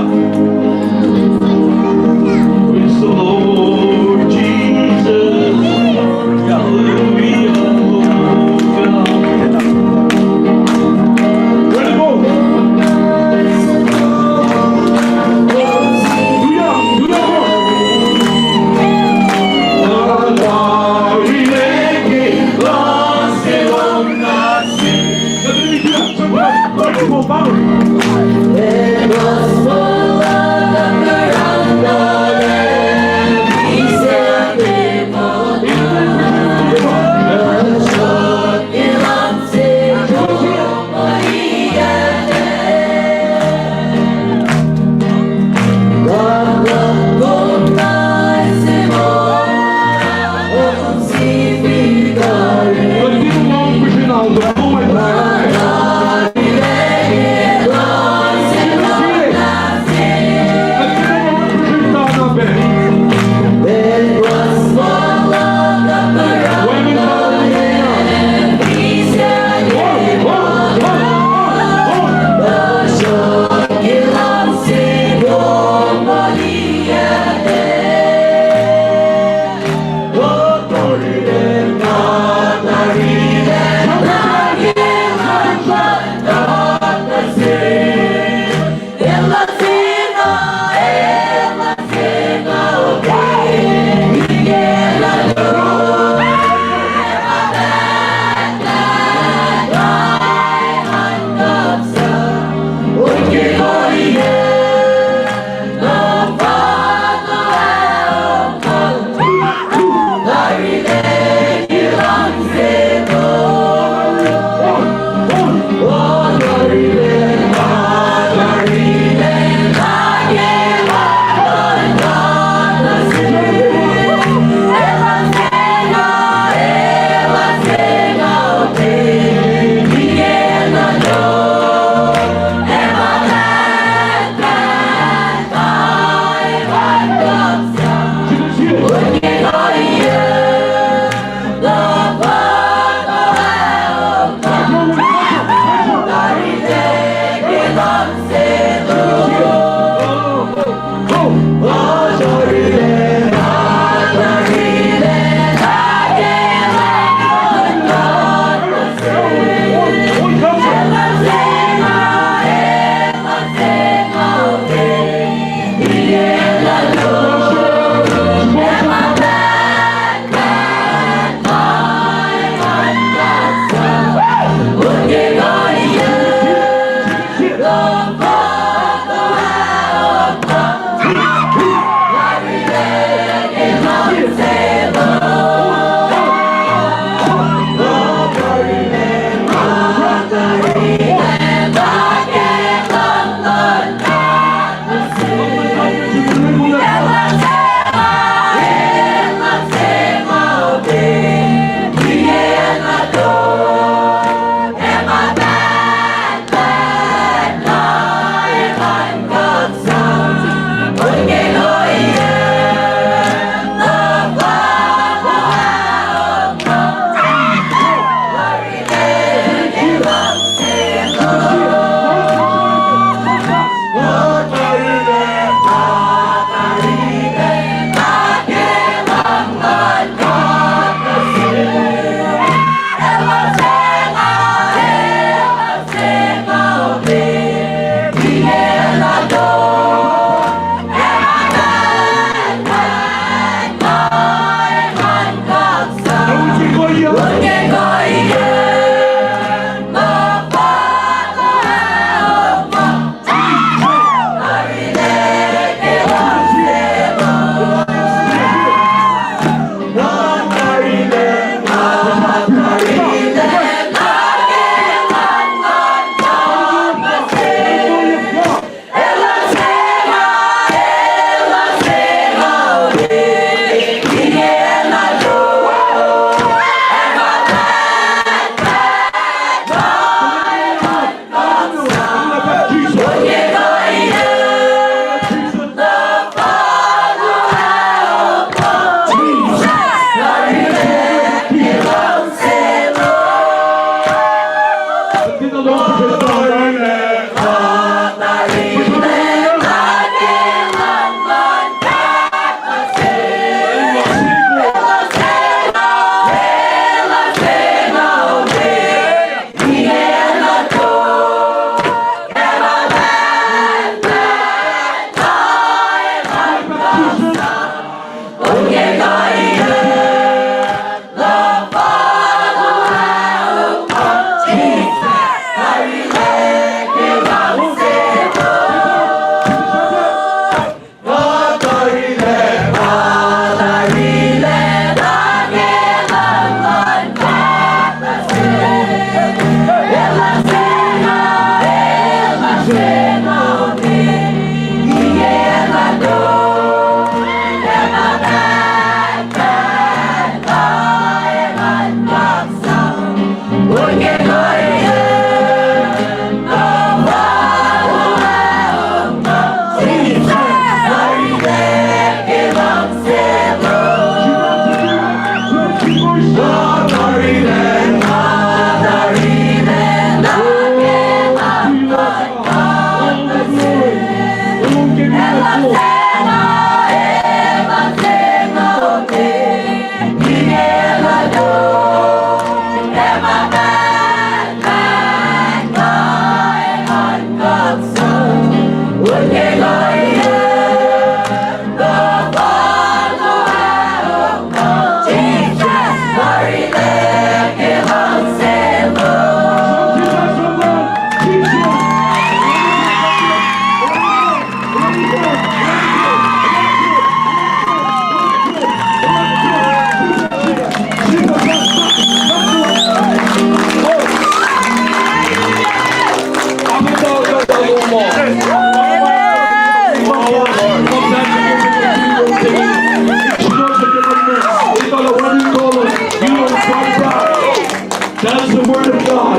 That's the word of God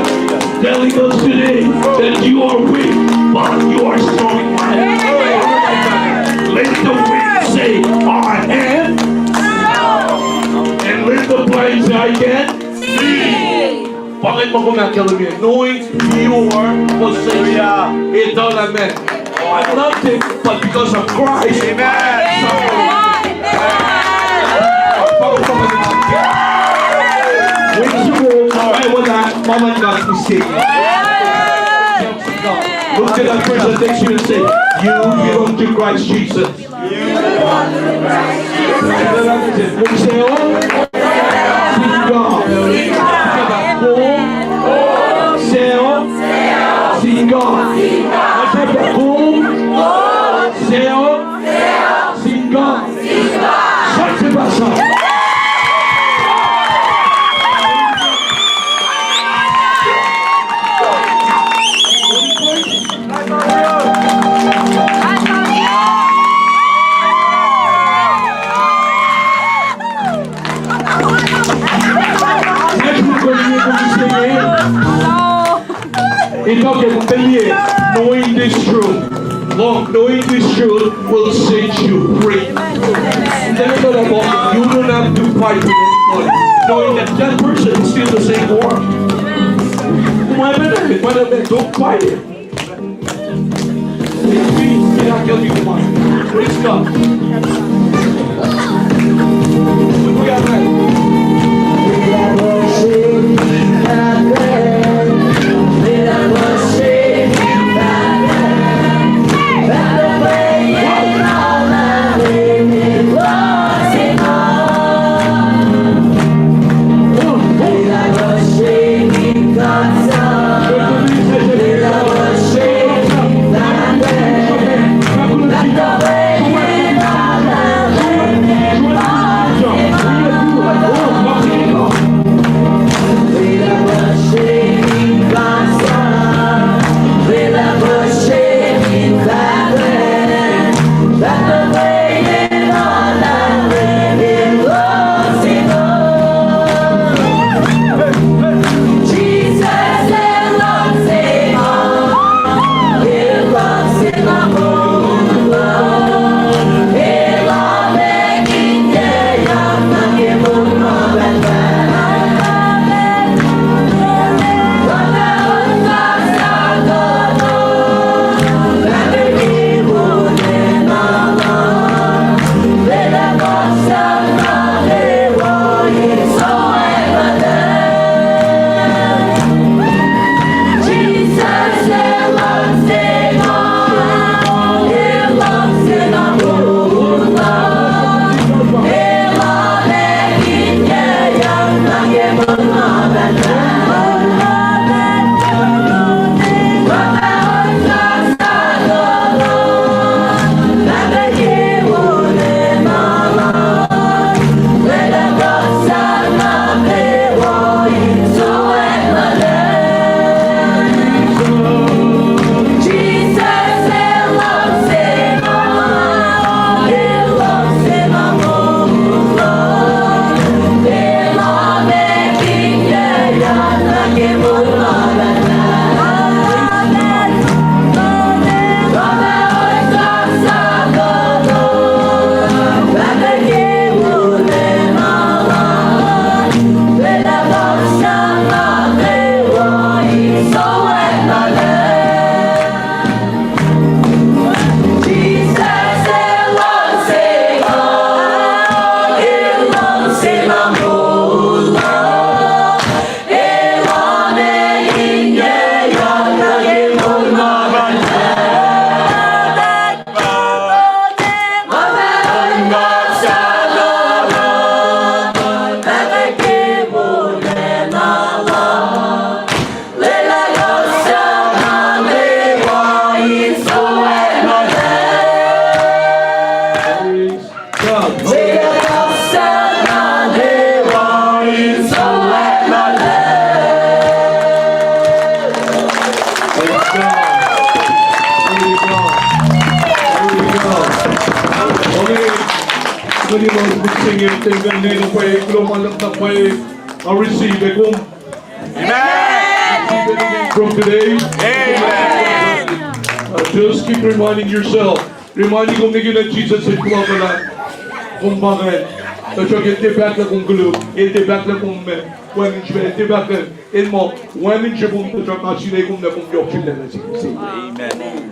telling us today that you are weak, but you are strong in my hand. Let the weak say, I am. And let the blind say, I can see. Bakit mo kumakilala niya? Knowing your position. Amen. I'm nothing but because of Christ. When you I want that mom and God to sing. Look to that person next to you and say, you belong to Christ Jesus. You belong to Christ Jesus. Kung sa'yo, sing God. Kung sa'yo, sing God. Kung sa'yo, sing God. Saan si Basa? Ikaw kaya knowing this truth, Lord, knowing this truth will set you free. You don't have to fight with anybody, knowing that that person is still the same war. Don't fight it. Praise God. We got that. From today, just keep reminding yourself. Reminding kung naging Jesus ay kumakalan. Kung bakit. Tapos yung tibak na kung gulo. Yung tibak na kung when yung tibak na. In mo, when yung jibong to trap asinay kung na kung yok sila na sinisig.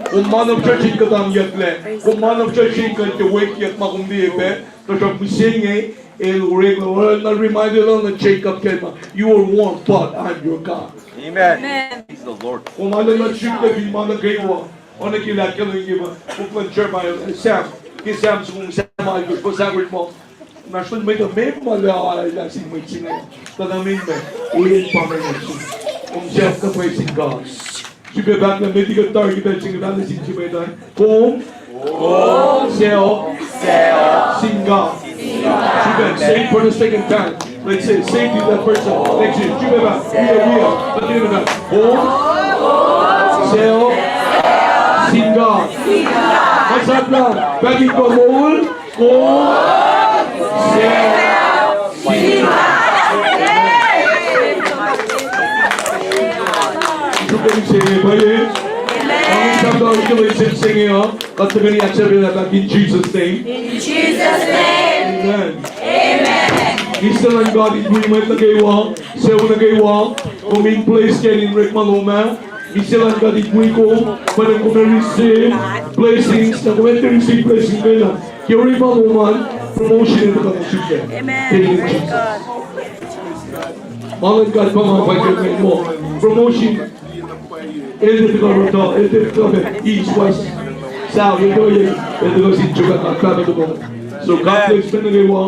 Kung manong churchin ka tang yatle. Kung manong churchin ka te wake yat makong diipe. Tapos yung mising eh. It'll remind you lang na Jacob Kema. You are one, but I'm your God. Amen. He's the Lord. Kung malang na-shoot na di manang gawa. O nakilat ka lang yung iba. Kung Jeremiah, Sam. Kay Sam, kung Sam ay gusto sa word mo. National may ito, may malawala lang si Mwitsi ngayon. Tanamin mo, ulit pa may nagsin. Kung self na praising God. Sige back na may tigat target at singalan na sinjibay tayo. Kung Seo sing God. Sige, say it for the second time. Let's say, say it to that person. Next year, sige back. We are. Pati na ba? Kung Seo sing God. Masarap lang. Bagay ko mohol. Kung in Jesus' name. In Jesus' name. Amen. Amen. Isa lang God in agreement na gawa, sewa na gawa, kuming place kayo in Rick Maluma. Isa lang God in ko, parang kung na-receive blessings, na kung na-receive blessings kayo na. Kaya rin Maluma, promotion ito ka ng sugar. Amen. Praise Praise God. Malang God pa mga pagkakas mo. Promotion. Ito ka rito. Ito ka east, west, south. Ito ka si Chuka. So God bless me na gawa.